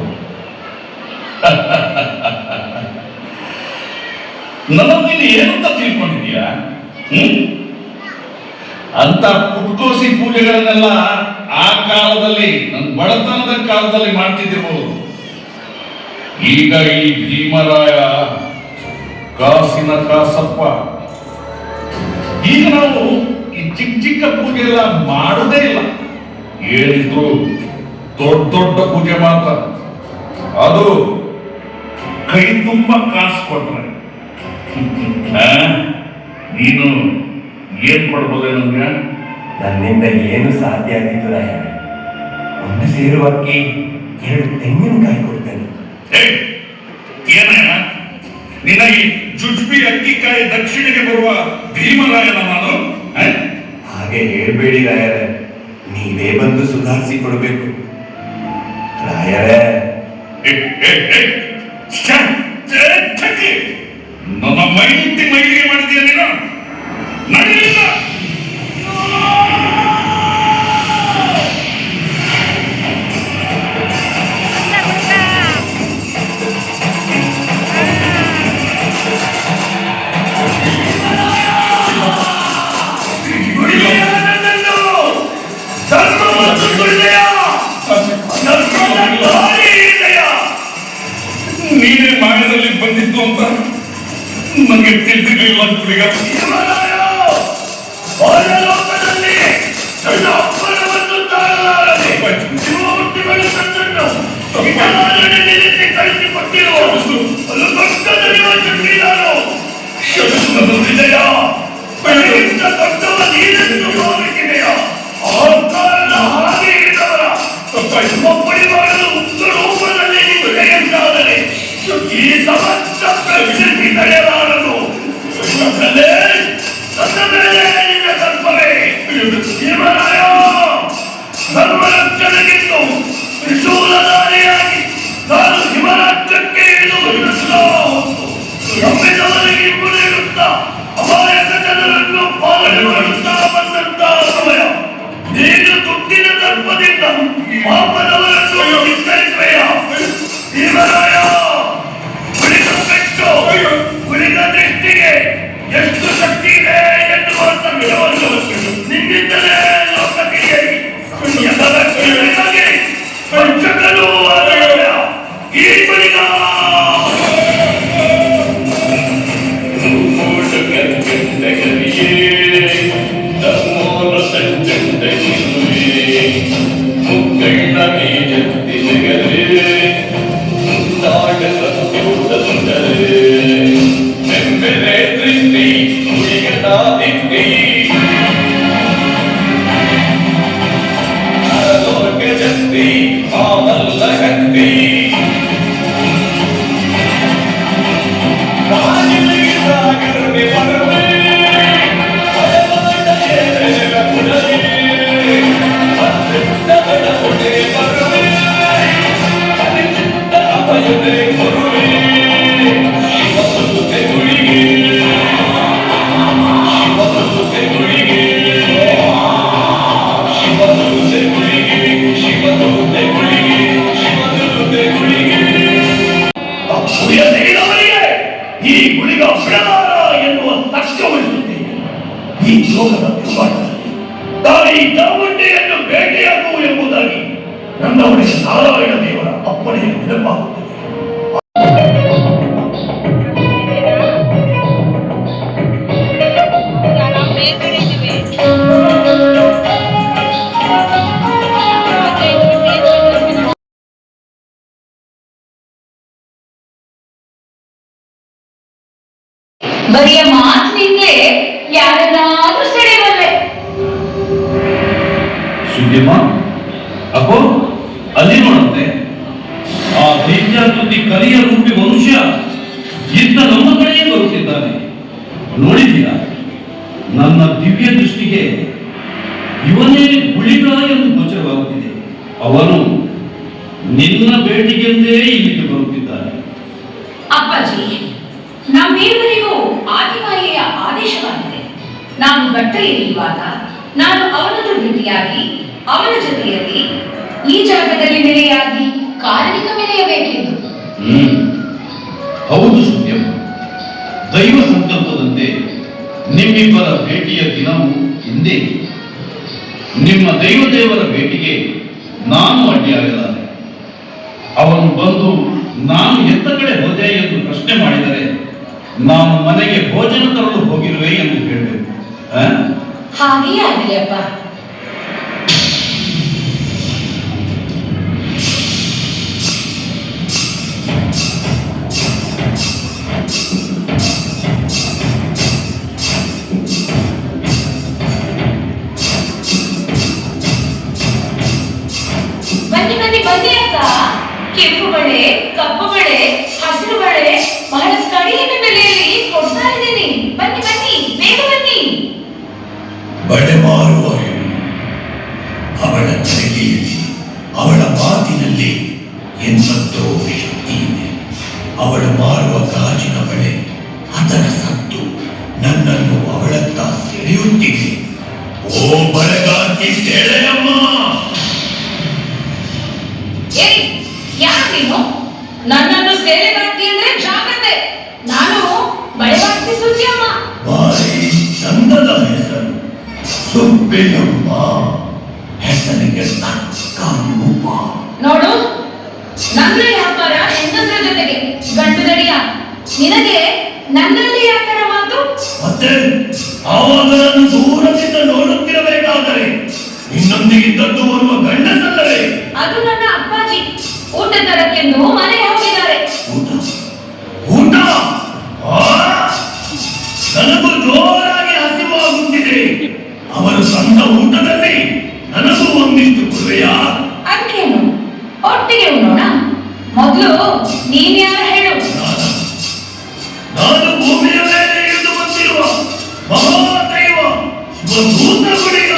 ನನ್ನನ್ನು ನೀನು ಏನಂತ ತಿಳ್ಕೊಂಡಿದೀಯಾ? ಅಂತ ಪುಟ್ಕೋಸಿ ಪೂಜೆಗಳನ್ನೆಲ್ಲ ಆ ಕಾಲದಲ್ಲಿ ನನ್ನ ಬಡತನದ ಕಾಲದಲ್ಲಿ ಮಾಡ್ತಿದ್ದಿರ್ಬೋದು. ಈಗ ಈ ಭೀಮರಾಯ ಕಾಸಿನ ಕಾಸಪ್ಪ, ಈಗ ನಾವು ಈ ಚಿಕ್ಕ ಚಿಕ್ಕ ಪೂಜೆ ಎಲ್ಲ ಮಾಡೋದೇ ಇಲ್ಲ. ಏನಿದ್ರು ದೊಡ್ಡ ದೊಡ್ಡ ಪೂಜೆ ಮಾತ್ರ, ಅದು ಕೈ ತುಂಬ ಕಾಸು ಕೊಟ್ರೆ. ನೀನು ಏನ್ ಕೊಡ್ಬೋದೆ ನಮ್ಗೆ? ನನ್ನಿಂದ ಏನು ಸಾಧ್ಯ ಆಗಿತ್ತು ರಾಯರೇ. ಒಂದು ಸೇರು ಅಕ್ಕಿ 2 ತೆಂಗಿನಕಾಯಿ ಕೊಡ್ತೇನೆ. ಏನಯ್ಯ ನಿನ್ನ ಈ ಜುಜ್ಬಿ ಅಕ್ಕಿಕಾಯಿ ದಕ್ಷಿಣೆಗೆ ಬರುವ ಭೀಮರಾಯನ ನಾನು? ಹಾಗೆ ಹೇಳ್ಬೇಡಿ ರಾಯರೇ, ನೀವೇ ಬಂದು ಸುಧಾರಿಸಿ ಕೊಡಬೇಕು ರಾಯರೇ. ನನ್ನ ಮೈಲಿಗೆ ಮಾಡಿದೀಯ ನೀನು? ನಡೀಲಿಲ್ಲ. ನೀನೇ ಮಾಯದಲ್ಲಿ ಬಂದಿದ್ದು ಅಂತ ನನಗೆ ತಿಳಿದಿರಲಿಲ್ಲ. ಲೋಕದಲ್ಲಿ ನನ್ನ ಅಪ್ಪನವನ್ನು ತಾಳಲಾರದೆ ಮೂರ್ತಿಗಳು ತನ್ನನ್ನು ವಿಧಾನದಲ್ಲಿ ನಿಲ್ಲಿಸಿ ಕಳಿಸಿಕೊಟ್ಟಿರುವ ಒಂದು ದೊಡ್ಡ ದೈವಶಕ್ತಿ ನಾನು. ನನ್ನ ಹೃದಯ ಬೆಳಗಿಂತ ದೊಡ್ಡವ ನೀನೆಂದು ಭಾವಿಸಿದೆಯ ಆ ಕಾರಣ ಹಾಗೆ ಇದ್ದವರ ಒಪ್ಪಡಿ ಮಾಡಲು ಉತ್ತ ರೂಪದಲ್ಲಿ ನಿಂತೆಯಂತಾದರೆ ಈ ಸಮಸ್ತ ಪ್ರಕೃತಿ ತಡೆಯಲಾರದು. ನನ್ನ ಮೇಲೆ ನಿನ್ನ ಕಲ್ಪವೇ ಭೀಮರಾಯ ಸರ್ವರಕ್ಷಣೆಗಿಂತ ತ್ರಿಶೂಲಧಾರಿಯಾಗಿ ನಾನು ಹಿಮರಾಜ್ಯಕ್ಕೆ ಇಳಿದುಬಂದಿಲ್ಲ. ನಂಬಿದವರಿಗೆ ಇಂಬು ನೀಡುತ್ತಾ ಅಮಾಯಕ ಜನರನ್ನು ಪಾಲನೆ ಮಾಡುತ್ತಾ ಬಂದಂತಹ ಸಮಯ ನೀನು ದುಡ್ಡಿನ ತರ್ಪದಿಂದ ಪಾಪದವರನ್ನು ವಿಸ್ತರಿಸುವೆಯ ಭೀಮರಾಯ. ಉಳಿದ ಪೆಟ್ಟು ಉಳಿದ ದೃಷ್ಟಿಗೆ ಎಷ್ಟು ಶಕ್ತಿ ಇದೆ ಎನ್ನುವ ಸತ್ಯವನ್ನು ನಿನ್ನಿಂದಲೇ ಲೋಕ ತಿಳಿಯಲಿ. ಪಂಚಕರು ಈ ಬಳಿಕ ಈ ಗುಳಿಗ ಬಿಡಲಾರ ಎನ್ನುವ ಸತ್ಯವಿಸುತ್ತೇನೆ. ಈ ಲೋಕದ ತಿರುಗಾಟದಲ್ಲಿ ತಾಯಿ ಚಾಮುಂಡಿಯನ್ನು ಭೇಟಿಯಾಗುವು ಎಂಬುದಾಗಿ ನನ್ನ ಒಡೆಯ ನಾರಾಯಣ ದೇವರ ಅಪ್ಪಣೆಯ ನೆನಪಾಗುತ್ತದೆ. ಬರಿಯ ಮಾತಿನಿಂದಲೇ ಯಾರನ್ನಾದ್ರೂ ಸೆಳೆಯಬಲ್ಲೆ. ಸುದ್ದಿಮ್ಮ ಅಪ್ಪೋ, ಅಲ್ಲಿ ನೋಡಂತೆ ಆ ದೈತ್ಯಾಕೃತಿ ಕಲಿಯ ರೂಪಿ ಮನುಷ್ಯ ಇದ್ದ ನಮ್ಮ ಕಡೆಯೇ ಬರುತ್ತಿದ್ದಾನೆ. ನೋಡಿದ್ದೀರಾ? ನನ್ನ ದಿವ್ಯ ದೃಷ್ಟಿಗೆ ಇವನೇ ಗುಳಿಗ ಎಂದು ಗೋಚರವಾಗುತ್ತಿದೆ. ಅವನು ನಿನ್ನ ಭೇಟಿಗೆಂದೇ ಇಲ್ಲಿಗೆ ಬರುತ್ತಿದ್ದಾನೆ. ಅಪ್ಪಾಜಿ, ನಮ್ಮೇವರಿಗೂ ಆದಿಮಾಯೆಯ ಆದೇಶವಾಗಿದೆ. ನಾನು ಗಟ್ಟೆಯಲ್ಲಿರುವಾಗ ನಾನು ಅವನನ್ನು ಭೇಟಿಯಾಗಿ ಅವನ ಜೊತೆಯಲ್ಲಿ ಈ ಜಾಗದಲ್ಲಿ ನೆಲೆಯಾಗಿ ಕಾರಣಿಕ ಮೆರೆಯಬೇಕೆಂದು. ಹೌದು ಸುದ್ಯಮ್ಮ, ದೈವ ನಿಮ್ಮಿಬ್ಬರ ಭೇಟಿಯ ದಿನವು ಎಂದೇ ನಿಮ್ಮ ದೇವರ ಭೇಟಿಗೆ ನಾನು ಅಡ್ಡಿಯಾಗಲಾರೆ. ಅವನು ಬಂದು ನಾನು ಎತ್ತ ಕಡೆ ಹೋದೆ ಎಂದು ಪ್ರಶ್ನೆ ಮಾಡಿದರೆ ನಾನು ಮನೆಗೆ ಭೋಜನ ತರಲು ಹೋಗಿರುವೆ ಎಂದು ಹೇಳಬೇಕು. ಹಾಗೆಯೇ ಆಗಲಿ ಅಪ್ಪ. ಬನ್ನಿ ಬನ್ನಿ ಬನ್ನಿ ಅಕ್ಕ. ಕೆಂಪು ಬಳೆ, ಕಪ್ಪು ಬಳೆ, ಹಸಿರು ಬಳೆ ಬಹಳ ಕಡಿಮೆ ಬೆಲೆಯಲ್ಲಿ ಕೊಡ್ತಾ ಇದ್ದೀನಿ. ಬನ್ನಿ ಬನ್ನಿ, ಬೇಗ ಬನ್ನಿ. ಬಳೆ ಮಾರುವ ಹೆಣ್ಣು, ಅವಳ ತಲೆಯಲ್ಲಿ ಅವಳ ಮಾತಿನಲ್ಲಿ ಎಂಬತ್ತೋ ಶಕ್ತಿ ಇದೆ. ಅವಳು ಮಾರುವ ಗಾಜಿನ ಬಳೆ, ಅದರ ಸತ್ತು ನನ್ನನ್ನು ಅವಳತ್ತ ಸೆಳೆಯುತ್ತಿದೆ. ಓ ಬಳೆಗಾರ್ತಿ ಸೆಳೆಯಮ್ಮ. ಏಯ್, ಯಾರು ನೀನು? ನನ್ನನ್ನು ಸೇಲೆಗಾರ್ತಿ ಅಂದ್ರೆ ಜಾಗ್ರತೆ. ನಾನು ಬಳೆಗಾರ್ತಿ ಸುದ್ದಿಯಮ್ಮ. ಬಾರಿ ಚಂದದ ಹೆಸರು ಸುಬ್ಬಿಯಮ್ಮ. ಹೆಸರಿಗೆ ತಕ್ಕ ರೂಪ. ನೋಡು, ನನ್ನ ವ್ಯಾಪಾರ ಹೆಂಗಸರ ಜೊತೆಗೆ ಗಂಡು ದಡಿಯ. ನಿನಗೆ ನನ್ನಲ್ಲಿ ಯಾಕರ ಮಾತು? ಮತ್ತೆ ಆವಾಗಲನ್ನು ದೂರದಿಂದ ನೋಡುತ್ತಿರಬೇಕಾದರೆ ನಿನ್ನೊಂದಿಗಿದ್ದದ್ದು ಬರುವ ಗಂಡಸಲ್ಲವೇ? ಅದು ನನ್ನ ಅಪ್ಪಾಜಿ. ಊಟ ತರಕ್ಕೆಂದು ಮನೆಗೆ ಹೋಗಿದ್ದಾರೆ. ಊಟ ಊಟ ನನಗೂ ಜೋರಾಗಿ ಹಸಿವಾಗುತ್ತಿದೆ. ಅವರು ತಂದ ಊಟದಲ್ಲಿ ನನಗೂ ಒಂದಿಷ್ಟು ಕೊಡುವೆಯಾ? ಅದಕ್ಕೇನು, ಒಟ್ಟಿಗೆ ಉಣ್ಣೋಣ. ಮೊದಲು ನೀನ್ ಯಾರು ಹೇಳು? ನಾನು ಭೂಮಿಯ ಮೇಲೆ ಇಳಿದು ಬಂದಿರುವ ಮಹಾದೈವ ಶಿವದೂತ ಗುಳಿಗ.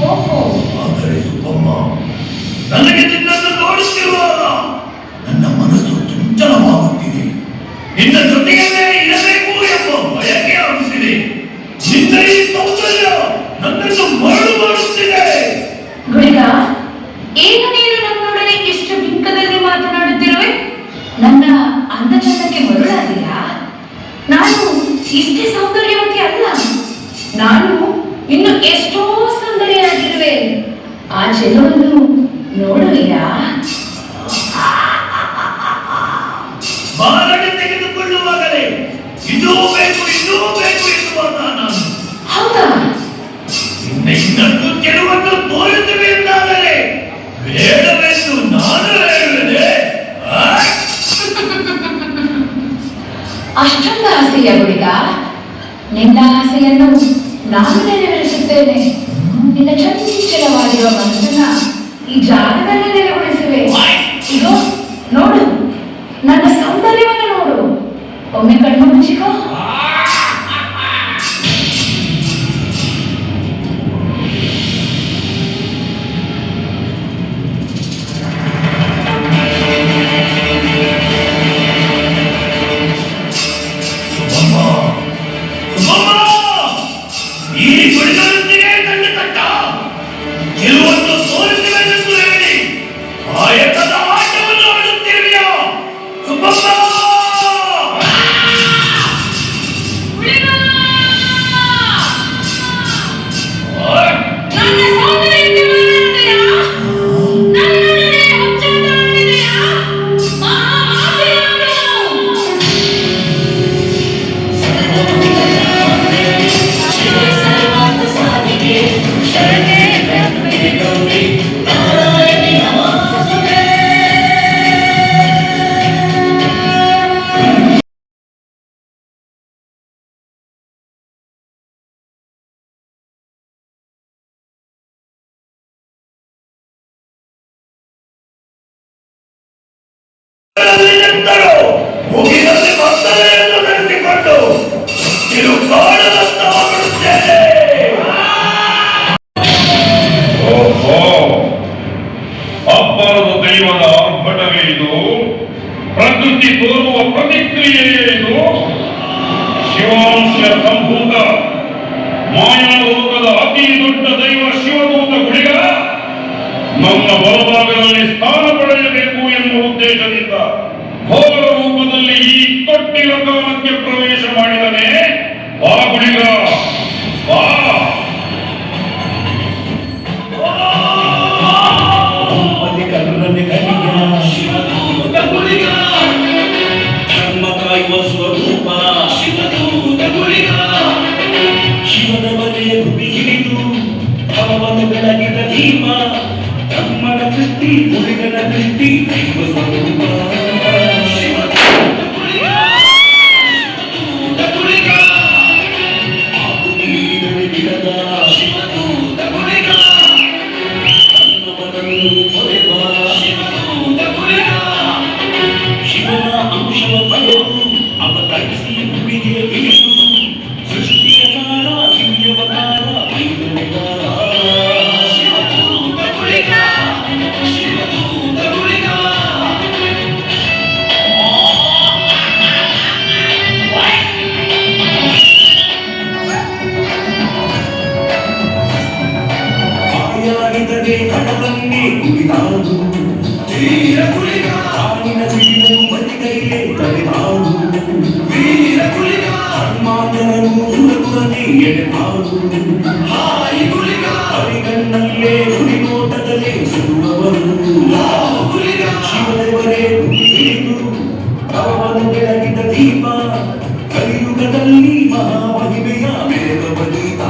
ಓಹೋ, ಆದರೆ ಸುಬ್ಬಮ್ಮ, ನನಗೆ ನಿನ್ನನ್ನು ನೋಡುತ್ತಿರುವಾಗ ನನ್ನ ಮನಸ್ಸು ಚಂಚಲವಾಗುತ್ತಿದೆ. ನಿನ್ನ ಜೊತೆಯಲ್ಲೇ ಇರಬೇಕು ಎಂಬ ಬಯಕೆ ಆಗುತ್ತಿದೆ. ನಿನ್ನ ಈ ಸೌಂದರ್ಯ ನನ್ನನ್ನು ಮರಳು ಮಾಡುತ್ತಿದೆ. ಗುಳಿಗ, ಏನು ನೀನು ನನ್ನೊಡನೆ ಇಷ್ಟು ಬಿಂಕದಲ್ಲಿ ಮಾತನಾಡುತ್ತಿರುವೆ? ನನ್ನ ಅಂದಚಂದಕ್ಕೆ ಮರುಳಾದಿಯಾ? ನಾನು ಇಷ್ಟೇ ಸೌಂದರ್ಯವತಿ ಅಲ್ಲ. ನಾನು ಇನ್ನು ಎಷ್ಟೋ ಸುಂದರಿಯಾಗಿರುವೆ. ಆ ಚೆಲುವನ್ನು ನೋಡುವಿರಾ? ಬಾಲನೆ ತೆಗೆದುಕೊಳ್ಳುವಾಗಲೇ ಇನ್ನೂ ಬೇಕು ಎನ್ನುವಾಗ ನಾನು ಹೌದಾ? ಇನ್ನಷ್ಟು ಕೆಲವನ್ನು ತೋರಿಸುವೆ ಎಂದಾದರೆ ಬೇಡವೆಂದು ನಾನು ಹೇಳುವೆ. ಅಷ್ಟೊಂದು ಆಸೆಯ ಗುಳಿಗ? ನಿನ್ನ ಆಸೆಯನ್ನು ನಾನು ನೆರವೇರಿಸುತ್ತೇನೆ. ನಿನ್ನ ಚಂಚಲವಾಗಿರುವ ಮನಸ್ಸನ್ನ ಈ ಜಾಗದಲ್ಲಿ ನೆಲೆಗೊಳಿಸುವೆ. ಇಗೋ ನೋಡು, ನನ್ನ ಸೌಂದರ್ಯವನ್ನು ನೋಡು. ಒಮ್ಮೆ ಕಣ್ಣು ಮುಚ್ಚಿಕೋ. ಈ ಗುಳಿಗಳೊಂದಿಗೆ ಕಣ್ಣು ಕಟ್ಟ ಕೆಲವೊಂದು ತೋರಿಸುವೆನೆಂದು ಹೇಳಿ ಆಯತದ ಆಟವನ್ನು ಆಡುತ್ತಿರುವೆಯಾ ಸುಬ್ಬಮ್ಮ? ನನ್ನ ಸೌಂದರ್ಯಕ್ಕೆ ಮಾರಾಟೆಯಾ? ನನ್ನೊಡನೆ ಹುಚ್ಚಾಟ ಆಡಿದೆಯಾ? ಮುಗಿದಲ್ಲಿ ಭಕ್ತರೆಯನ್ನು ನಡೆಸಿಕೊಂಡು ತಿರುಗಾಡಲಂತಾಗುತ್ತೇನೆ. ಓಹೋ, ಅಬ್ಬರದ ದೈವದ ಆರ್ಭಟವೇ ಇದು? ಪ್ರಕೃತಿ ತೋರುವ ಪ್ರತಿಕ್ರಿಯೆಯೇ ಇದು? ಶಿವಾಂಶ ಸಂಭೂತ ಮಾಯಾಲೋಕದ ಅತಿ ದೊಡ್ಡ ದೈವ ಶಿವದೂತ ಗುಳಿಗ ನನ್ನ ಬಲಭಾಗದಲ್ಲಿ ಸ್ಥಾನ ಪಡೆಯಬೇಕು ಎನ್ನುವ ಉದ್ದೇಶದಿಂದ ಘೋರ ರೂಪದಲ್ಲಿ ಈ ತೊಟ್ಟಿಲ ಕಾಲಕ್ಕೆ ಪ್ರವೇಶ ಮಾಡಿದನೆ ಆ ಗುಳಿಗ. ಸೃಷ್ಟಿ ಗುಳಿಗನ ದೃಷ್ಟಿ ದೈವ ಸ್ವರೂಪ ಶಿವನ ಅಂಶವ ಪಡೆದು ಅವತರಿಸಿ ಭೂಮಿಗೆ ಇಳಿದು ಸೃಷ್ಟಿಯ ಸಾರ ದಿವ್ಯವತಾರ ವೈದ್ಯವಿಕಾರ ಆಯಾಡಿದರೆ ಕಡಲನ್ನೇ ಕುಡಿದಾಡು ಧೀರ ಕುಲಿಗ ಕಾಣಿನ ಸಿಡಿಲನು ಬದಿಗೈಲೆ ತಡೆದಾಡು ವೀರ ಕುಲಿಗ ಹನುಮಾನನನ್ನು ದೂರದೂರನೆ ಎಡೆದಾಡು ಹಾಯಿ ಕುಲಿಗ ಹರಿಗಣ್ಣಲ್ಲೇ ಹುರಿನೋಟದಲ್ಲೇ ಸುಡುವವರು ಕುಲಿಗ ಶಿವದೇವರೇ ಹಿಡಿದು ಅವನು ಬೆಳಗಿದ ದೀಪ ಕಲಿಯುಗದಲ್ಲಿ ಮಹಾಮಹಿಮೆಯ ವೇಗವದೀತ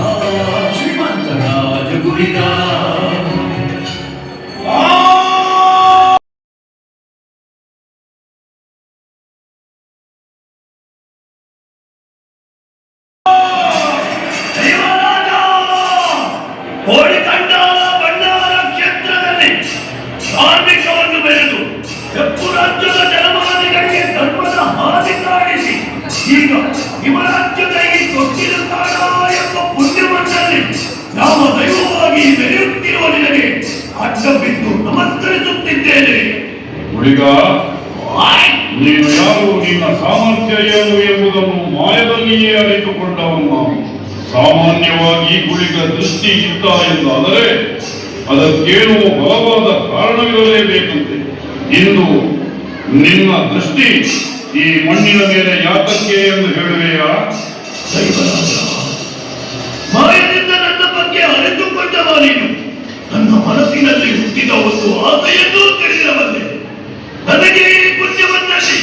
ಶ್ರೀಮಂತ ರಾಜ ಕುಲಿಗ ಕೋಳಿಕಂಡ ಭಂಡಾರ ಕ್ಷೇತ್ರದಲ್ಲಿ ಧಾರ್ಮಿಕವನ್ನು ಬೆರೆದು ಕಪ್ಪು ರಾಜ್ಯದ ಜನಮಾನಿಗಳಿಗೆ ಧರ್ಮದ ಹಾದಿ ಕಾಣಿಸಿ ಈಗ ಹಿಮರಾಜ್ಯದ ಈ ಕೊಟ್ಟಿಲು ಕಾಡ ಎಂಬ ಪುಣ್ಯಮಂಡಲಿ ನಮ್ಮ ದೈವವಾಗಿ ಬೆರೆಯುತ್ತಿರುವ ನಿನಗೆ ಅಡ್ಡ ಬಿದ್ದು ನಮಸ್ಕರಿಸುತ್ತಿದ್ದೇನೆ. ಹುಡುಗ, ನೀನು ಯಾರು, ನಿನ್ನ ಸಾಮರ್ಥ್ಯ ಏನು ಎಂಬುದನ್ನು ಮಾಯದಲ್ಲಿಯೇ ಅರಿತುಕೊಂಡವನು ನಾವು. ಸಾಮಾನ್ಯವಾಗಿ ಗುಳಿಗ ದೃಷ್ಟಿ ಇದ್ದ ಎಂದಾದರೆ ಅದಕ್ಕೇನೋ ಬಲವಾದ ಕಾರಣವಿರಲೇಬೇಕಂತೆ. ಇಂದು ನಿನ್ನ ದೃಷ್ಟಿ ಈ ಮಣ್ಣಿನ ಮೇಲೆ ಯಾತಕ್ಕೆ ಎಂದು ಹೇಳುವೆಯಾ? ಮಾಯದಿಂದ ನನ್ನ ಬಗ್ಗೆ ಅರಿತುಕೊಂಡವ ನೀನು. ನನ್ನ ಮನಸ್ಸಿನಲ್ಲಿ ಹುಟ್ಟಿದ ಒಂದು ಆಸೆಯನ್ನು ತಿಳಿದಿರಬಲ್ಲೆ. ನನಗೆ ಈ ಪುಣ್ಯವನ್ನಲ್ಲಿ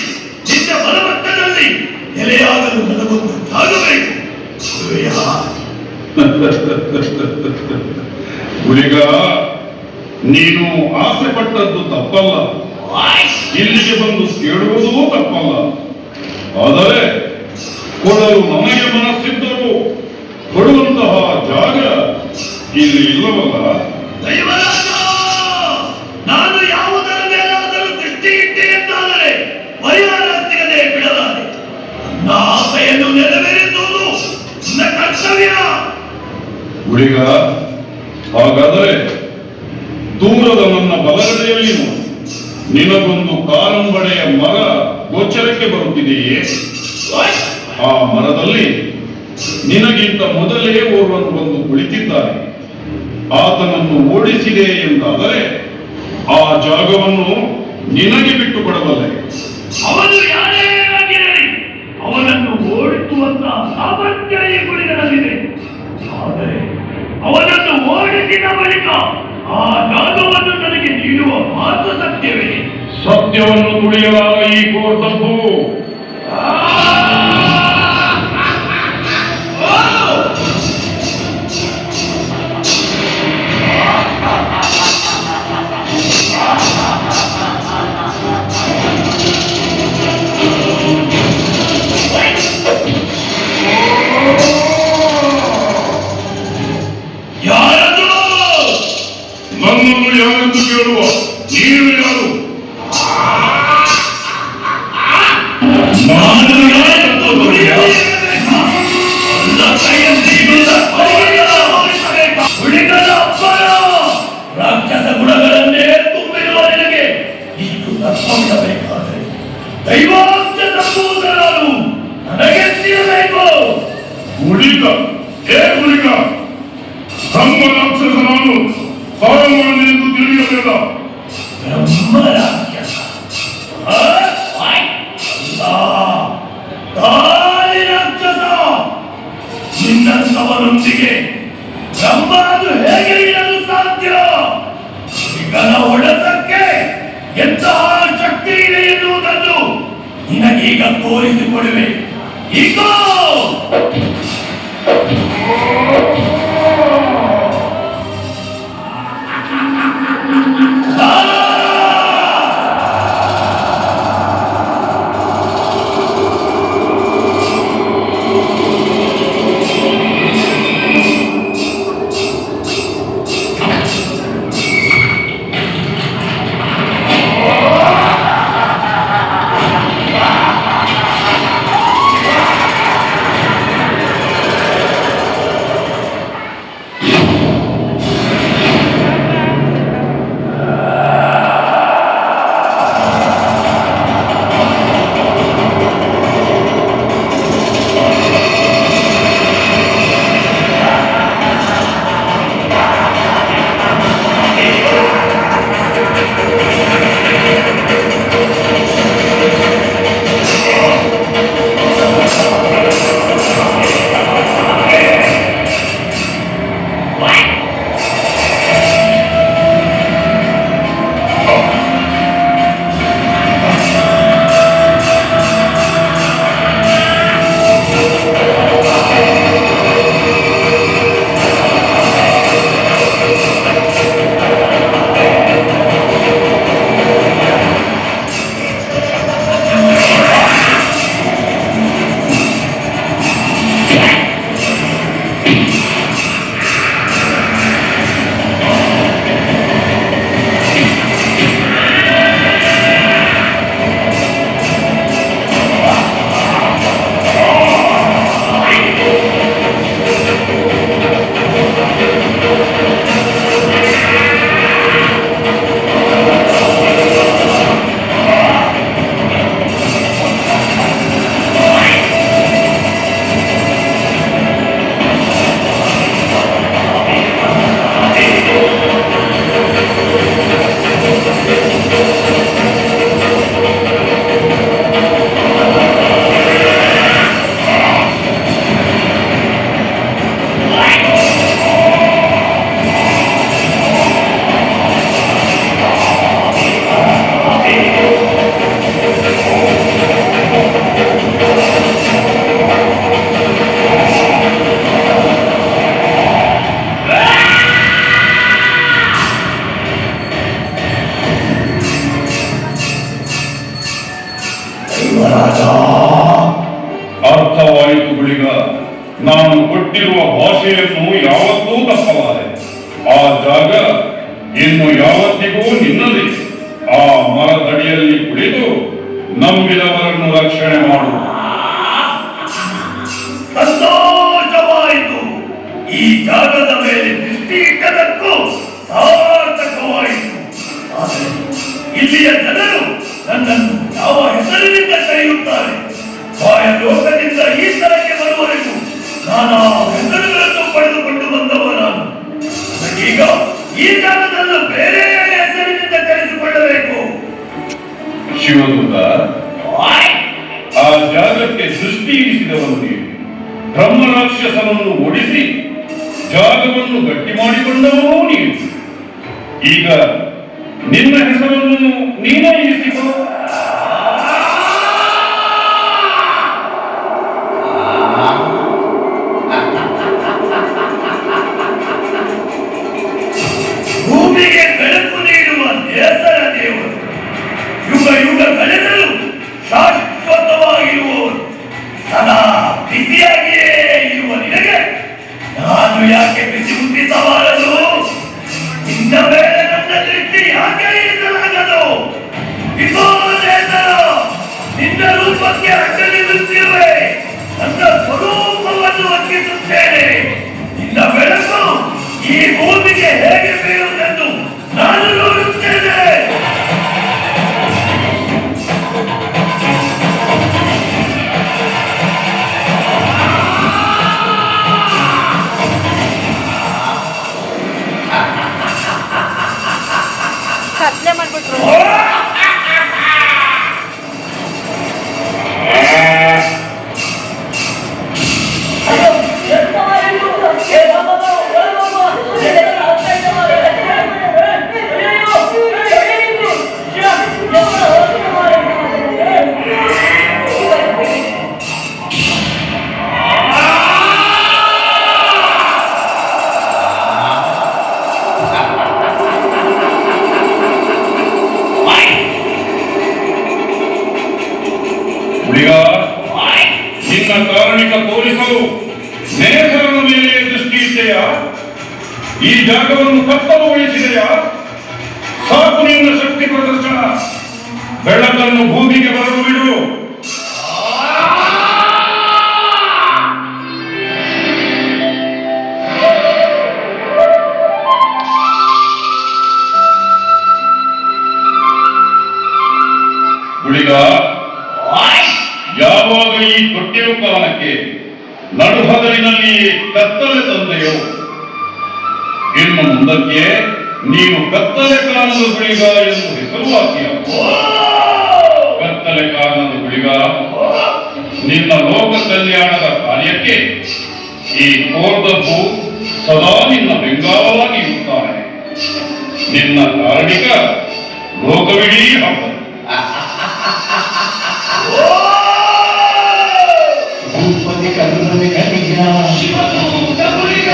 ನಿನ್ನ ಬಲವತ್ತದಲ್ಲಿ ನೆಲೆಯಾಗಲು ನನಗೊಂದು ಜಾಗಬೇಕು. ಹುಡುಗ, ನೀನು ಆಸೆ ಪಟ್ಟದ್ದು ತಪ್ಪಲ್ಲ, ಇಲ್ಲಿಗೆ ಬಂದು ಕೇಳುವುದೂ ತಪ್ಪಲ್ಲ. ಆದರೆ ಕೊಡಲು ನಮಗೆ ಮನಸ್ಸಿದ್ದರೂ ಕೊಡುವಂತಹ ಜಾಗ ಇಲ್ಲಿ ಇಲ್ಲವಲ್ಲ. ದೈವರಾಜ, ನಾನು ಯಾವುದರ ಮೇಲಾದರೂ ದೃಷ್ಟಿ ಇಟ್ಟೆ ಎಂದಾದರೆ ಪರಿಹಾರ ಸಿಗದೆ ಬಿಡಲಾರೆ. ನನ್ನ ಆಸೆಯನ್ನು ನೆರವೇರಿಸುವುದು ನನ್ನ ಕರ್ತವ್ಯ. ಹುಡುಗ, ಹಾಗಾದರೆ ದೂರದ ನನ್ನ ಬಲಗಡೆಯಲ್ಲಿ ನಿನಗೊಂದು ಕಾರಂಬಡೆಯ ಮರ ಗೋಚರಕ್ಕೆ ಬರುತ್ತಿದೆಯೇ? ಆ ಮರದಲ್ಲಿ ನಿನಗಿಂತ ಮೊದಲೇ ಓರ್ವನು ಬಂದು ಕುಳಿತಿದ್ದಾನೆ. ಆತನನ್ನು ಓಡಿಸಿದೆ ಎಂದಾದರೆ ಆ ಜಾಗವನ್ನು ನಿನಗೆ ಬಿಟ್ಟು ಕೊಡಬಲ್ಲೆ. ಅವನು ಯಾರೇ ಆಗಿರಲಿ, ಅವನನ್ನು ಓಡಿಸುವಂತಹ ಸಾಮರ್ಥ್ಯ ಈ ಗುಳಿಗನಲ್ಲಿದೆ. ಆದರೆ ಅವನನ್ನು ಓಡಿಸಿದ ಬಳಿಕ ಆ ಜಾಗವನ್ನು ನನಗೆ ನೀಡುವ ಮಾತ್ರ ಸತ್ಯವೇ? ಸತ್ಯವನ್ನು ತುಳಿಯಲಾದ ಈ ಕೋರ್ತಪ್ಪು ಯಾರದು? ನನ್ನನ್ನು ಯಾರೆಂದು ಕೇಳುವ ನೀನು ಯಾರು? ನಾನು ಯಾರೆಂದು ನುಡಿಯಲೇಬೇಕಾ? ಅಲ್ಲ ಕೈಯಲ್ಲಿ ಹುಡುಗನ ಅಪ್ಪನ ರಾಕ್ಷಸ ಗುಣಗಳನ್ನೇ ತುಂಬಿರುವ ನಿನಗೆ ಇಷ್ಟು ತತ್ವವಿರಬೇಕಾದರೆ ದೈವಾಂಶ ಸಂಬೂತರಾನು ನನಗೆ ತಿಳಿಯಬೇಕು. ಹುಡುಗ, ಹುಡುಗ, ಬ್ರಹ್ಮ ರಾಕ್ಷಸ ನಾನು ಸಾಮಾನ್ಯ ಎಂದು ತಿಳಿಯಬೇಡ. ಬ್ರಹ್ಮ ರಾಕ್ಷಸ ತಾಯಿ ರಾಕ್ಷಸ, ನಿನ್ನಂತವನೊಂದಿಗೆ ಬ್ರಹ್ಮ ಅದು ಹೇಗೆ ಇರಲು ಸಾಧ್ಯ? ಹುಡುಗನ ಹೊಡೆತಕ್ಕೆ ಎಂತಹ ಶಕ್ತಿ ಇದೆ ಎನ್ನುವುದನ್ನು ನಿನಗೀಗ ತೋರಿಸಿಕೊಡುವೆ. ಈಗ ಅರ್ಥವಾಯಿತು ಗುಳಿಗ. ನಾನು ಕೊಟ್ಟಿರುವ ಭಾಷೆಯನ್ನು ಯಾವತ್ತೂ ತಪ್ಪಲಾರೆ. ಆ ಜಾಗ ಇನ್ನು ಯಾವತ್ತಿಗೂ ನಿನ್ನದೇ. ಆ ಮರದಡಿಯಲ್ಲಿ ಕುಳಿತು ನಂಬಿದವರನ್ನು ರಕ್ಷಣೆ ಮಾಡು. ಸಂತೋಷವಾಯಿತು. ಈ ಜಾಗದ ಮೇಲೆ ದೃಷ್ಟಿ ಇಟ್ಟದಕ್ಕೂ ಸಾರ್ಥಕವಾಯಿತು. ಆದರೆ ಇಲ್ಲಿಯ ಜನರು ನನ್ನನ್ನು ಯಾವ ಹೆಸರಿನಿಂದ ಕರೆಯುತ್ತಾರೆ? ಬಾಯ ಲೋಕದಿಂದ ಈ ಸ್ಥಳಕ್ಕೆ ಬರುವವರೆಗೂ ನಾನಾ ಹೆಸರುಗಳನ್ನು ಪಡೆದುಕೊಂಡು ಬಂದವ ನಾನು. ಈಗ ಈ ಜಾಗದಲ್ಲೂ ಬೇರೆ ಹೆಸರಿನಿಂದ ಕರೆಸಿಕೊಳ್ಳಬೇಕು. ಶಿವದೂತ, ಆ ಜಾಗಕ್ಕೆ ದೃಷ್ಟಿ ಇರಿಸಿದವನು ನೀನು. ಬ್ರಹ್ಮ ರಾಕ್ಷಸನನ್ನು ಓಡಿಸಿ ಜಾಗವನ್ನು ಗಟ್ಟಿ ಮಾಡಿಕೊಂಡವನೂ ನೀನು. ಈಗ ನಿನ್ನ ಹೆಸರನ್ನು ನೀನೇ ಇರಿಸಿಕೋ. ಭೂಮಿಗೆ ಬೆಳಕು ನೀಡುವ ನೇಸರ ದೇವರು, ಯುಗ ಯುಗಗಳೆಲ್ಲರೂ ಶಾಶ್ವತವಾಗಿರುವವರು, ಸದಾ ಬಿಸಿಯಾಗಿಯೇ ಇರುವ ನಿನಗೆ ನಾನು ಯಾಕೆ ಬಿಸಿ ಮುಟ್ಟಿಸಬಾರದು? ನಿನ್ನ ಮೇಲೆ ನನ್ನ ದೃಷ್ಟಿ ಯಾಕೆ ಇರಿಸಲಾಗದು? ಇದೋ ನೇಸರ, ನಿನ್ನ ರೂಪಕ್ಕೆ ಅಡ್ಡನಿರುತ್ತಿರುವೆ. ನನ್ನ ಸ್ವರೂಪವನ್ನು ವರ್ತಿಸುತ್ತೇನೆ. ನಿನ್ನ ಬೆಳಕು ಈ ಭೂಮಿಗೆ ಹೇಗೆ ಬೀಳುವುದೆಂದು ನಾನು ನೋಡುತ್ತೇನೆ. ಕತ್ಲೆ ಮಾಡ್ಬಿಟ್ರು. ಗುಳಿಗ, ನಿನ್ನ ಕಾರಣಿಕ ತೋರಿಸಲು ನೇಸರನ ಮೇಲೆ ದೃಷ್ಟಿ ಇಟ್ಟೆಯಾ? ಈ ಜಾಗವನ್ನು ಕತ್ತಲುಗೊಳಿಸಿದೆಯಾ? ಸಾಕು ನಿನ್ನ ಶಕ್ತಿ ಪ್ರದರ್ಶನ. ಬೆಳಕನ್ನು ಭೂಮಿಗೆ ಬರಲು ಬಿಡು. ಗುಳಿಗ, ಯಾವಾಗ ಈ ತೊಟ್ಟಿರು ಕಾಲಕ್ಕೆ ನಡುಹಗಲಿನಲ್ಲಿ ಕತ್ತಲೆ ತಂದೆಯೋ, ಇನ್ನು ಮುಂದಕ್ಕೆ ನೀನು ಕತ್ತಲೆ ಕಾಣದ ಗುಳಿಗ ಎಂದು ಹೆಸರುವಾಸಿಯ. ಕತ್ತಲೆ ಕಾಣದ ಗುಳಿಗ, ನಿನ್ನ ಲೋಕ ಕಲ್ಯಾಣದ ಕಾರ್ಯಕ್ಕೆ ಈ ಕೋರ್ದಪ್ಪು ಸದಾ ನಿನ್ನ ಬೆಂಗಾವಲಾಗಿ ಇರುತ್ತಾನೆ. ನಿನ್ನ ಕಾರಣಿಕ ಲೋಕವಿಡೀ ಹಬ್ಬ. ಭೂಪತಿ ಕರುಣೆ ಕಲಿಯ ಶಿವದೂತ ಗುಳಿಗ,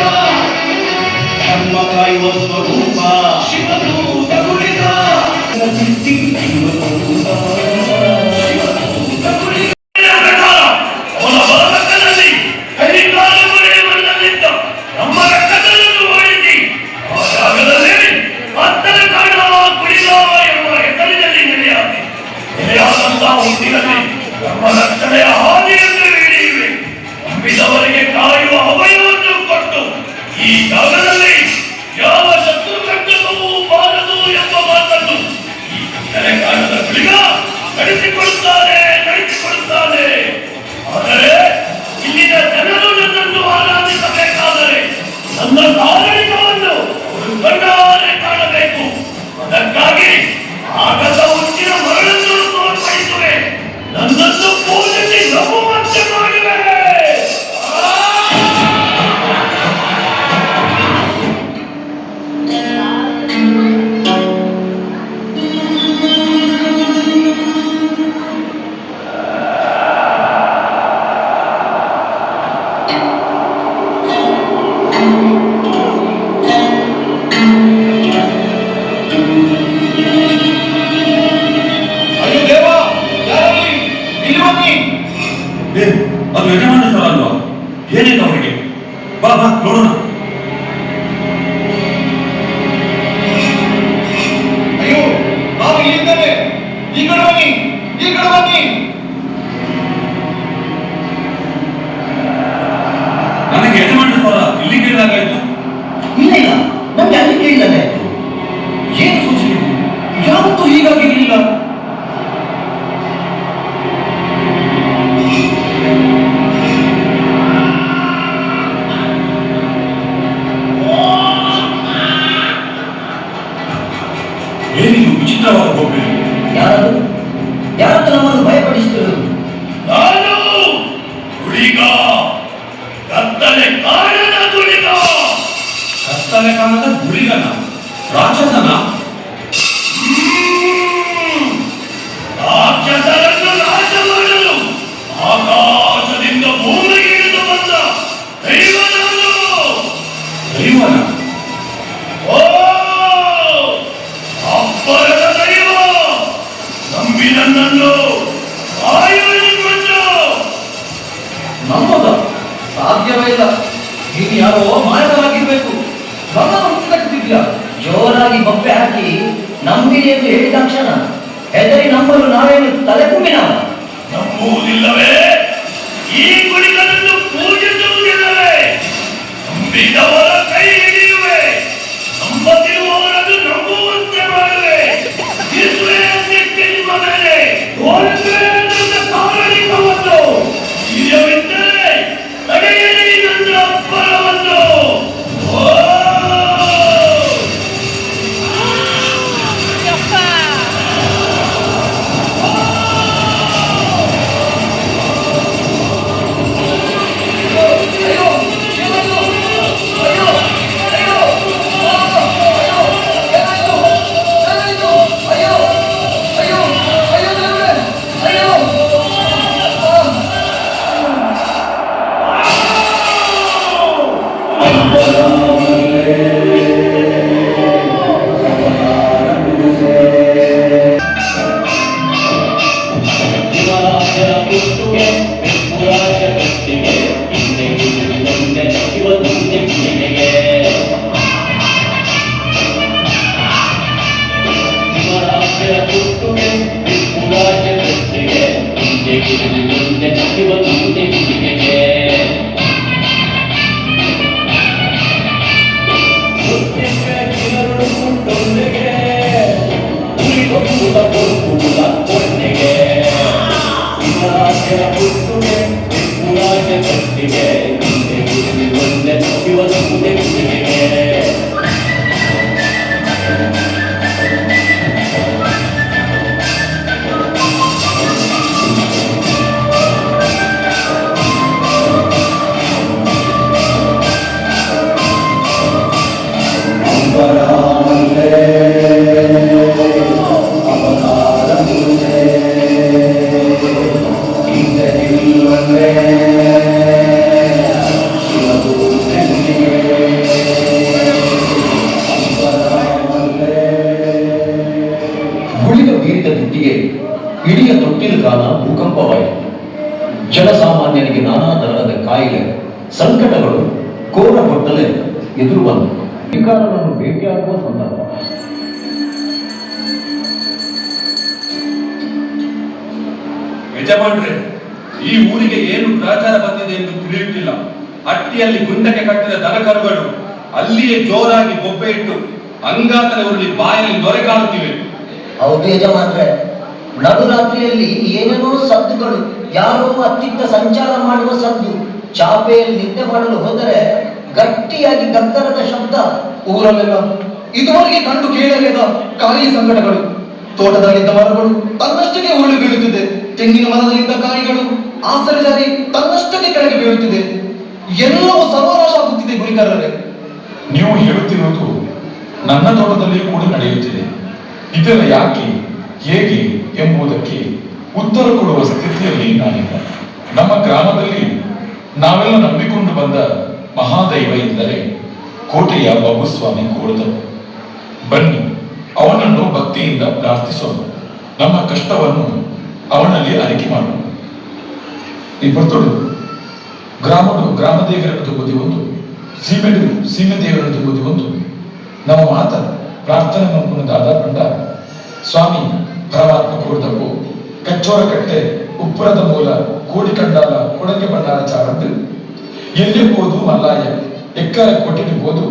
ಧರ್ಮ ಕಾಯುವ ಸ್ವರೂಪ ಶಿವದೂತ ಗುಳಿಗ, ದೃಷ್ಟಿ ಇರುವ ಸ್ವರೂಪ ಶಿವದೂತ ಗುಳಿಗ. ಅವನ ಬಲಪಕ್ಕದಲ್ಲಿ ಕೈಕಾಲು ಮುರಿಯುವುದರಲ್ಲಿದ್ದ ನಮ್ಮ ರಕ್ತಗಳನ್ನು ಓಡಿಸಿ ಆ ಜಾಗದಲ್ಲಿ ಕತ್ತಲೆ ಕಾಣುವ ಗುಳಿಗ ಎಂಬ ಹೆಸರಿನಲ್ಲಿ ನೆಲೆಯಾದಂತಹ ಹುಟ್ಟಿನಲ್ಲಿ ನಮ್ಮ ರಕ್ಷಣೆಯ ಹಾದಿಯನ್ನು ಹಿಡಿಯುವೆ. ನಂಬಿದವರಿಗೆ ಕಾಯುವ ಅಭಯವನ್ನು ಕೊಟ್ಟು ಈ ಜಾಗದಲ್ಲಿ ಯಾವ ಶತ್ರು ಕಟ್ಟಲು ಈ ಕಡೆ ಬನ್ನಿ. ನನಗೆ ಯಜಮಾನ ಸ್ವರ ಇಲ್ಲಿ ಕೇಳಿದಾಗಾಯ್ತು. ಇಲ್ಲ ಇಲ್ಲ, ನಮ್ಗೆ ಅಲ್ಲಿ ಕೇಳಿದಾಗಾಯ್ತು. ಏನು ಸೂಚನೆ? ಯಾವತ್ತೂ ಹೀಗಾಗಿರಲಿಲ್ಲ. ಏನಿದು ವಿಚಿತ್ರವಾದ ಗೊಂಬೆ? ಯಾರದು? ಯಾರದು ನಮ್ಮನ್ನು ಭಯಪಡಿಸುತ್ತಿರುವುದು? ನಾನು ಗುಳಿಗ, ಕತ್ತಲೆ ಕಾರಣದ ಗುಳಿಗ. ಕತ್ತಲೆ ಕಾಲದ ಗುಳಿಗನ? ರಾಕ್ಷಸನ? ರಾಕ್ಷಸರನ್ನು ನಾಶ ಮಾಡಲು ಆಕಾಶದಿಂದ ಭೂಮಿಗೆ ಇಳಿದು ಬಂದ ದೈವ ನಾನು. ದೈವನ? ಓ, ಅಬ್ಬರದ ದೈವ, ನಂಬಿ ನನ್ನನ್ನು ಆಯುರ್ಮನ್ನು. ನಮ್ಮದ ಸಾಧ್ಯವೇ ಇಲ್ಲ. ನೀನು ಯಾರೋ ಮಾಯವಾಗಿರ್ಬೇಕು. ನನ್ನನ್ನು ಮುಚ್ಚಿಕಟ್ಟಿದ್ಯಾ? ಜೋರಾಗಿ ಬೊಬ್ಬೆ ಹಾಕಿ ನಂಬಿರಿ ಎಂದು ಹೇಳಿದ ಕ್ಷಣ ಹೆದರಿ ನಂಬಲು ನಾವೇನು ತಲೆಗುಂಬಿನವ? ನಂಬುವುದಿಲ್ಲವೇ? ಈ ಗುಳಿಗನನ್ನು ಪೂಜಿಸುವುದಿಲ್ಲವೇ? ನಂಬಿದವರ ಕೈ ಹಿಡಿಯುವೆ, ನಂಬದಿರುವವರನ್ನು ನಂಬುವಂತೆ ಮಾಡುವೆ. ಇದುವೇ ನಿತ್ಯ ನಿಮ್ಮ ಮೇಲೆ ತೋರಿಸುವೆ ನನ್ನ ಕಾರಣಿಕವನ್ನು. ಇಲ್ಲವಿದ್ದರೆ ತಡೆಯಲಿ ನನ್ನ ಅಬ್ಬರವನ್ನು. ಗುಳಿಗ ಬೀರಿದ ತುಟ್ಟಿಗೆ ಇಡೀ ತೊಟ್ಟಿಲು ಕಾಲ ಭೂಕಂಪವಾಯಿತು. ಜನಸಾಮಾನ್ಯನಿಗೆ ನಾನಾ ತರಹದ ಕಾಯಿಲೆ, ಸಂಕಟಗಳು ಕೋರಗೊಟ್ಟಲೆ ಎದುರು ಬಂತು. ವಿಕಾರವನ್ನು ಭೇಟಿಯಾಗುವ ಸಂದರ್ಭ. ಯಜಮಾನ್ರೆ, ಈ ಊರಿಗೆ ಏನು ಪ್ರಚಾರ ಬಂದಿದೆ ಎಂದು ತಿಳಿಯುತ್ತಿಲ್ಲ. ಹಟ್ಟಿಯಲ್ಲಿ ಗುಂಡಕ್ಕೆ ಕಟ್ಟಿದ ದನಕರುಗಳು ಅಲ್ಲಿಯೇ ಜೋರಾಗಿ ಬೊಬ್ಬೆ ಇಟ್ಟು ಅಂಗಾತಲೆ ಉರುಳಿ ಬಾಯಲ್ಲಿ ನೊರೆಗಾಡುತ್ತಿವೆ. ಹೌದು ಯಜಮಾನ್ರೆ, ನಡುರಾತ್ರಿಯಲ್ಲಿ ಏನೇನೋ ಸದ್ದುಗಳು, ಯಾರೋ ಅತ್ತಿತ್ತ ಸಂಚಾರ ಮಾಡುವ ಸದ್ದು. ಚಾಪೆಯಲ್ಲಿ ನಿದ್ದೆ ಮಾಡಲು ಹೋದರೆ ಗಟ್ಟಿಯಾಗಿ ಗದ್ದರದ ಶಬ್ದ. ಊರಲ್ಲೆಲ್ಲ ಇದುವರೆಗೆ ಕಂಡು ಕೇಳಲಿದ ಕಾಯಿ ಸಂಕಟಗಳು. ತೋಟದಲ್ಲಿದ್ದ ಮರಗಳು ತನ್ನಷ್ಟಕ್ಕೆ ಉರುಳಿ ಬೀಳುತ್ತಿದೆ. ತೆಂಗಿನ ಮರದಲ್ಲಿದ್ದ ಕಾಯಿಗಳು ಆಸರೆ ಜಾರಿ ತನ್ನಷ್ಟಕ್ಕೆ ಕೆಳಗೆ ಬೀಳುತ್ತಿದೆ. ಎಲ್ಲವೂ ಸರ್ವನಾಶ ಆಗುತ್ತಿದೆ ಗುಳಿಗಾರರೇ. ನೀವು ಹೇಳುತ್ತಿರುವುದು ನನ್ನ ತೋಟದಲ್ಲಿಯೂ ಕೂಡ ನಡೆಯುತ್ತಿದೆ. ಇದೆಲ್ಲ ಯಾಕೆ, ಹೇಗೆ ಎಂಬುದಕ್ಕೆ ಉತ್ತರ ಕೊಡುವ ಸ್ಥಿತಿಯಲ್ಲಿ ನಾನಿಲ್ಲ. ನಮ್ಮ ಗ್ರಾಮದಲ್ಲಿ ನಾವೆಲ್ಲ ನಂಬಿಕೊಂಡು ಬಂದ ಮಹಾದೈವ ಎಂದರೆ ಕೋಟೆಯ ಬಾಬುಸ್ವಾಮಿ ಕೋಳದವ. ಬನ್ನಿ, ಅವನನ್ನು ಭಕ್ತಿಯಿಂದ ಪ್ರಾರ್ಥಿಸೋಣ. ನಮ್ಮ ಕಷ್ಟವನ್ನು ಅವನಲ್ಲಿ ಅರಿಕೆ ಮಾಡೋಣ. ಈ ಬರ್ತೋಡು ಗ್ರಾಮ ದೇವರನ್ನು ತುಂಬುದಿ ಒಂದು, ಸೀಮೆ ದೇವರನ್ನು ತುಂಬುದಿ ಒಂದು. ನಮ್ಮ ಮಾತ ಪ್ರಾರ್ಥನೆ ಮಾಡ್ಕೊಂಡು ದಾದಾ ಪಂಡ ಸ್ವಾಮಿ ಪರಮಾತ್ಮ ಕೋರ್ದಪ್ಪು ಕೆಚ್ಚೋರಕಟ್ಟೆ ಉಪ್ಪುರದ ಮೂಲ ಕೋಡಿಕಂಡಾಲ ಕೊಡಗೆ ಬಣ್ಣಾರ ಚಾವಟ್ಟು ಎಲ್ಲಿರ್ಬೋದು ಮಲ್ಲಾಯ ಎಕ್ಕರ ಕೊಟ್ಟಿರ್ಬೋದು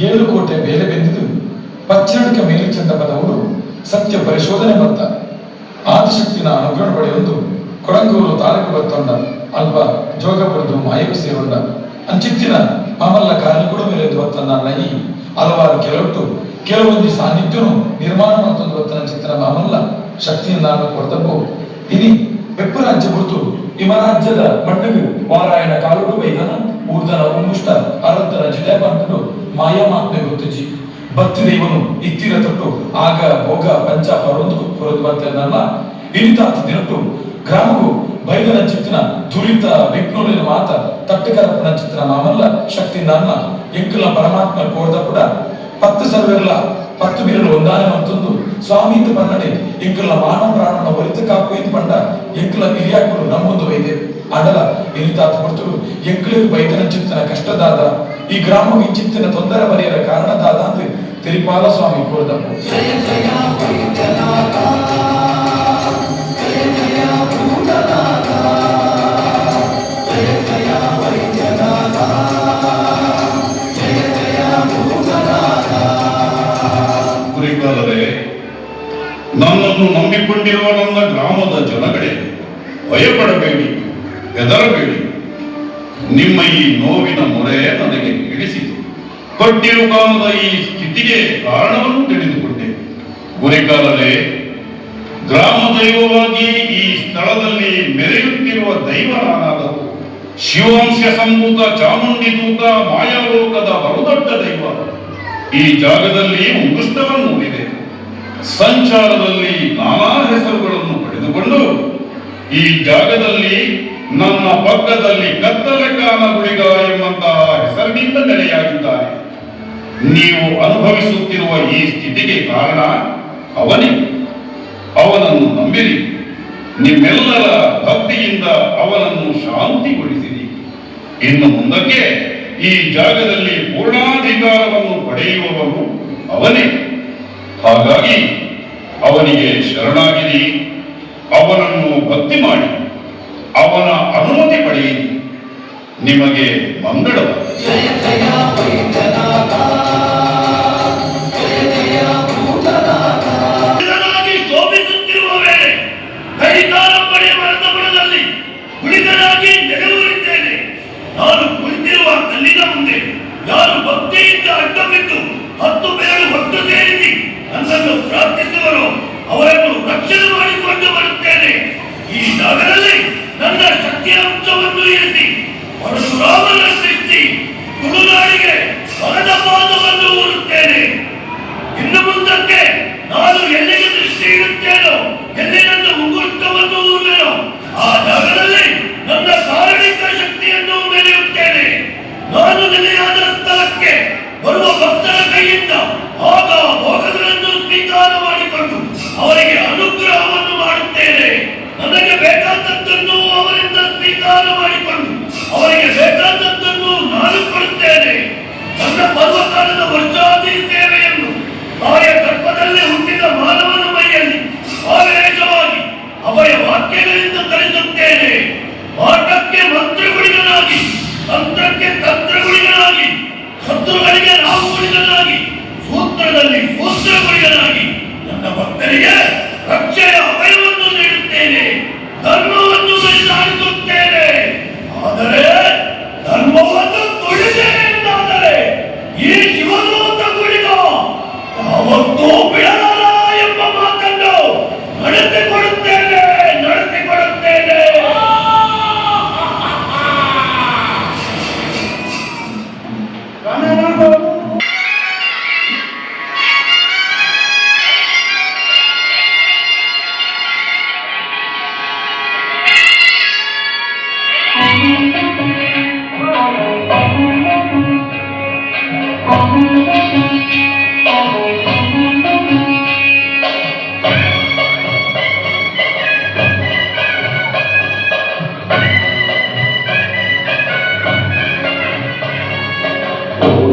7 ಕೋಟೆ ಬೇಲೆ ಬೆಂದಿದು ಪಚ್ಚಡಿಕ ಮೇಲು ಚಂದಪದವರು ಸತ್ಯ ಪರಿಶೋಧನೆ ಬಂದ ಆದಿಶಕ್ತಿನ ಅನುಗ್ರಹ ಪಡೆಯೊಂದು ಕೊಡಂಗೂರು ತಾಲೂಕು ಬತ್ತೊಂಡ ಅಲ್ಪ ಜೋಗಪುರದು ಮಾಯಕು ಸೇರೊಂಡ ಅಂಚಿತ್ತಿನ ಮಾಮಲ್ಲ ಕಾರಣಿಗಳು ಮೇಲೆ ಬತ್ತನ್ನ ನಯಿ ಹಲವಾರು ಕೆಲವೊಂದು ಸಾನ್ನಿಧ್ಯನು ನಿರ್ಮಾಣ ಮತ್ತೊಂದು ಬತ್ತನ ಚಿತ್ತನ ಮಾಮಲ್ಲ ಶಕ್ತಿಯನ್ನ ಕೊಡ್ತಪ್ಪು ಇನಿ ಬೆಪ್ಪ ರಾಜ್ಯ ಕುರಿತು ಹಿಮರಾಜ್ಯದ ಮಣ್ಣು ವಾರಾಯಣ ಕಾಲುಡು ಬೈದನ ಊರ್ದನ ಉಮ್ಮುಷ್ಟ ಅರದ್ದನ ಜಿಲೇಬಂತನು ಮಾಯಮಾತ್ಮೆ ಗೊತ್ತುಜಿ ಭಕ್ತಿದ ಇವನು ಇತ್ತಿರ ತೊಟ್ಟು ಆಗ ಭೋಗ ಪಂಚ ಪರೊಂದು ಬರ್ತನಲ್ಲ ಇಳಿತಾತ ದಿನಟ್ಟು ಗ್ರಾಮವು ಬೈದನ ಚಿತ್ತಿನ ದುರಿತ ವಿಘ್ನೋಲಿನ ಮಾತ ತಟ್ಟಕರಪ್ಪನ ಚಿತ್ತಿನ ಮಾಮಲ್ಲ ಶಕ್ತಿ ನನ್ನ ಎಂಕುಲ ಪರಮಾತ್ಮ ಕೋರ್ದ ಕೂಡ 10 ಸರ್ವೆಲ್ಲ 10 ಬೀರಲು ಒಂದಾನೆ ಮತ್ತೊಂದು ಸ್ವಾಮಿ ಇಂದು ಪನ್ನಡೆ ಎಂಕುಲ ಮಾನವ ಪ್ರಾಣನ ಒರಿತ ಕಾಪು ಎಂದು ಪಂಡ ಎಂಕುಲ ಹಿರಿಯಾಕಲು ನಮ್ಮೊಂದು ವೈದ್ಯ ಅಡಲ ಇಳಿತಾತ ಕೊಡ್ತರು ಎಂಕುಲಿಗೆ ಬೈದನ ಚಿತ್ತನ ಕಷ್ಟದಾದ ಈ ಗ್ರಾಮವು ಈ ಚಿತ್ತಿನ ತೊಂದರೆ ಬರೆಯರ ಕಾರಣದಾದ ಅಂದ್ರೆ ತಿರುಪಾಲ ಸ್ವಾಮಿ ಕೋರ್ದಪ್ಪು ಕುರಿಕಾಲರೇ, ನನ್ನನ್ನು ನಂಬಿಕೊಂಡಿರುವ ನನ್ನ ಗ್ರಾಮದ ಜನಗಳೇ, ಭಯಪಡಬೇಡಿ, ಹೆದರಬೇಡಿ. ನಿಮ್ಮ ಈ ನೋವಿನ ಮೊರೆ ನನಗೆ ಕೇಳಿಸಿತು. ಕೊಟ್ಟಿರು ಕಾಲದ ಈ ಸ್ಥಿತಿಗೆ ಕಾರಣವನ್ನು ತಿಳಿದುಕೊಂಡೆ. ಗುರಿಕಾಲರೇ, ಗ್ರಾಮ ದೈವವಾಗಿ ಈ ಸ್ಥಳದಲ್ಲಿ ಮೆರೆಯುತ್ತಿರುವ ದೈವ ನಾನಾದವು ಶಿವಾಂಶ ಸಂಭೂತ ಚಾಮುಂಡಿ ದೂತ ಮಾಯಾಲೋಕದ ಬಹುದೊಡ್ಡ ದೈವ. ಈ ಜಾಗದಲ್ಲಿ ಉಂಗುಷ್ಟವನ್ನು ಇದೆ. ಸಂಚಾರದಲ್ಲಿ ನಾನಾ ಹೆಸರುಗಳನ್ನು ಪಡೆದುಕೊಂಡು ಈ ಜಾಗದಲ್ಲಿ ನನ್ನ ಪಕ್ಕದಲ್ಲಿ ಕತ್ತಲೆ ಕಾನ ಗುಳಿಗ ಎಂಬಂತಹ ಹೆಸರಿನಿಂದ ನೆಲೆಯಾಗಿದ್ದಾನೆ. ನೀವು ಅನುಭವಿಸುತ್ತಿರುವ ಈ ಸ್ಥಿತಿಗೆ ಕಾರಣ ಅವನೇ. ಅವನನ್ನು ನಂಬಿರಿ. ನಿಮ್ಮೆಲ್ಲರ ಭಕ್ತಿಯಿಂದ ಅವನನ್ನು ಶಾಂತಿಗೊಳಿಸಿರಿ. ಇನ್ನು ಮುಂದಕ್ಕೆ ಈ ಜಾಗದಲ್ಲಿ ಪೂರ್ಣಾಧಿಕಾರವನ್ನು ಪಡೆಯುವವನು ಅವನೇ. ಹಾಗಾಗಿ ಅವನಿಗೆ ಶರಣಾಗಿರಿ. ಅವನನ್ನು ಭಕ್ತಿ ಮಾಡಿ ಅವನ ಅನುಮತಿ ಪಡೆಯಿರಿ. ನಿಮಗೆ ಮಂಗಳವಾಗಲಿ. ಶೋಭಿಸುತ್ತಿರುವ ವೇಳೆ ಕೈಕಾಲಂಬಡಿಯ ಮರದಬುಡದಲ್ಲಿ ಗುಳಿಗನಾಗಿ ನೆಲೆಯೂರಿದ್ದೇನೆ. ನಾನು ಕುಳಿತಿರುವ ಕಲ್ಲಿನ ಮುಂದೆ ಯಾರು ಭಕ್ತಿಯಿಂದ ಅಡ್ಡ ಬಿದ್ದು 10 ಬೇರು ಒಟ್ಟು ಸೇರಿಸಿ ನನ್ನನ್ನು ಪ್ರಾರ್ಥಿಸುವರೋ ಅವರನ್ನು ರಕ್ಷಣೆ ಮಾಡಿಕೊಂಡು ಬರುತ್ತೇನೆ. ಈ ಜಾಗದಲ್ಲಿ ನನ್ನ ಶಕ್ತಿಯ ಅಂಶವನ್ನು ಇರಿಸಿ ಪರಶುರಾಮನ ಸೃಷ್ಟಿ ತುಳುನಾಡಿಗೆ ಮರದ ಪಾದವನ್ನು ಊರುತ್ತೇನೆ. ಇನ್ನು ಮುಂದಕ್ಕೆ ನಾನು ಎಲ್ಲಿಗೆ ದೃಷ್ಟಿ ಇಡುತ್ತೇನೋ, ಎಲ್ಲಿ ನನ್ನ ಮುಂಗುಷ್ಟವನ್ನು ಊರುವೆನೋ ಆ ಜಾಗದಲ್ಲಿ ನನ್ನ ಕಾರಣಿಕ ಶಕ್ತಿಯನ್ನು ಮೆರೆಯುತ್ತೇನೆ. ನಾನು ನೆಲೆಯಾದ ಸ್ಥಳಕ್ಕೆ ಬರುವ ಭಕ್ತರ ಕೈಯಿಂದ ಆಗ ಭೋಗಗಳನ್ನು ಸ್ವೀಕಾರ ಮಾಡಿಕೊಂಡು ಅವರಿಗೆ ಅನುಗ್ರಹವನ್ನು ಮಾಡುತ್ತೇನೆ. ನನಗೆ ಬೇಕಾದದ್ದನ್ನು ಅವರಿಂದ ಸ್ವೀಕಾರ ಮಾಡಿಕೊಂಡು ಅವರಿಗೆ ಬೇಕಾದದ್ದನ್ನು ನಾನು ಕೊಡುತ್ತೇನೆ. ನನ್ನ ಪರ್ವಕಾಲದ ವರ್ಷಾದಿ ಸೇವೆಯನ್ನು ತಾಯಿಯ ಗರ್ಭದಲ್ಲಿ ಹುಟ್ಟಿದ ಮಾನವನ ಮೈಯಲ್ಲಿ ಆವೇಶವಾಗಿ ಅಭಯ ವಾಕ್ಯಗಳಿಂದ ಕಲಿಸುತ್ತೇನೆ. ಪಾಠಕ್ಕೆ ಮಂತ್ರಗುಳಿಗಳಾಗಿ, ತಂತ್ರಕ್ಕೆ ತಂತ್ರಗುಳಿಗಳಾಗಿ, ಶತ್ರುಗಳಿಗೆ ರಾಹುಗುಳಿಗಳಾಗಿ, ಸೂತ್ರದಲ್ಲಿ ಸೂತ್ರಗುಳಿಗಳಾಗಿ ನನ್ನ ಭಕ್ತರಿಗೆ ರಕ್ಷೆಯ ಅಭಯವನ್ನು ನೀಡುತ್ತೇನೆ. ಧರ್ಮವನ್ನು ಬಲಿದಾಡಿಸುತ್ತೇನೆ. ಆದರೆ ಧರ್ಮವನ್ನು ತುಳಿದೇನೆ ಎಂದಾದರೆ ಈ ಶಿವದೂತ ಗುಳಿಗ ಯಾವತ್ತೂ ಬಿಡಲಾರ ಎಂಬ ಮಾತನ್ನು ನಡೆಸಿಕೊಡುತ್ತೇನೆ.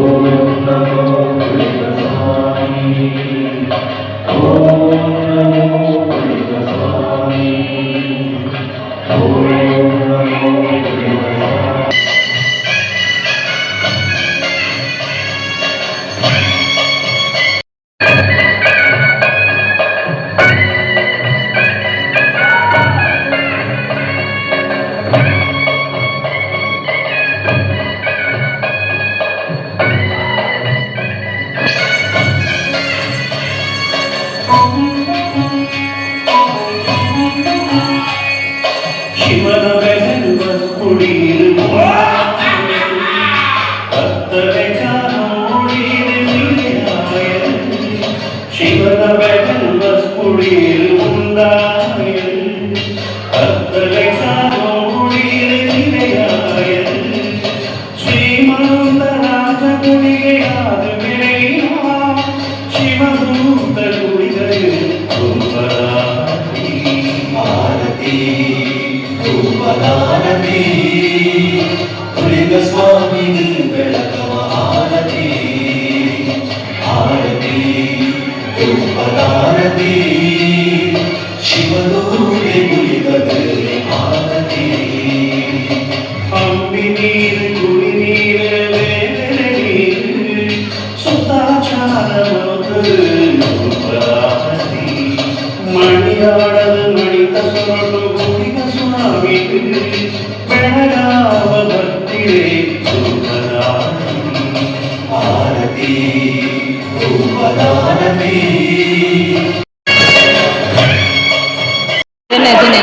ಓಂ ನಮೋ ಕುಡಿಯಿರು ಕತ್ತಲೆ ಕಾನೋಡಿರೆ ನಿಲೆಯಾಯರು ಶಿವನ ಬೆಗಲ್ವ ಕುಡಿಯಿರು ಮುಂದಾಯರು ಕತ್ತಲೆ ಕಾನೋಡಿರೆ ನಿಲೆಯಾಯರು ಶ್ರೀಮಂತರಾಜಗಳಿಗೆ ಆದ ಬೆಳೆಯ ಶಿವದೂತ ಗುಳಿಗಳು ಆರತಿ ಧೂಪದಾರತಿ ಕುಳಿಗ ಸ್ವಾಮಿ ಬೆಳಕವ ಆರತಿ ಆರತಿ ಧೂಪದಾರತಿ ಶಿವದೂತೆ ಕುಳಿಗದ ಆರತಿ ಅಂಬಿ ನೀರು ಕುಡಿ ನೀರು ಬೇರೆ ನೀರು ಸುತ್ತಾಚಾರ ಮಣಿಯಾಡದ ಮಣಿತ ಸೊರಟು ಗುಡಿಗ ಸ್ವಾಮಿ ಬೆಳಗಾವ ಭಕ್ತಿರೇ ಆರತಿ ಧೂಪದಾರತಿ ಅದನ್ನೇ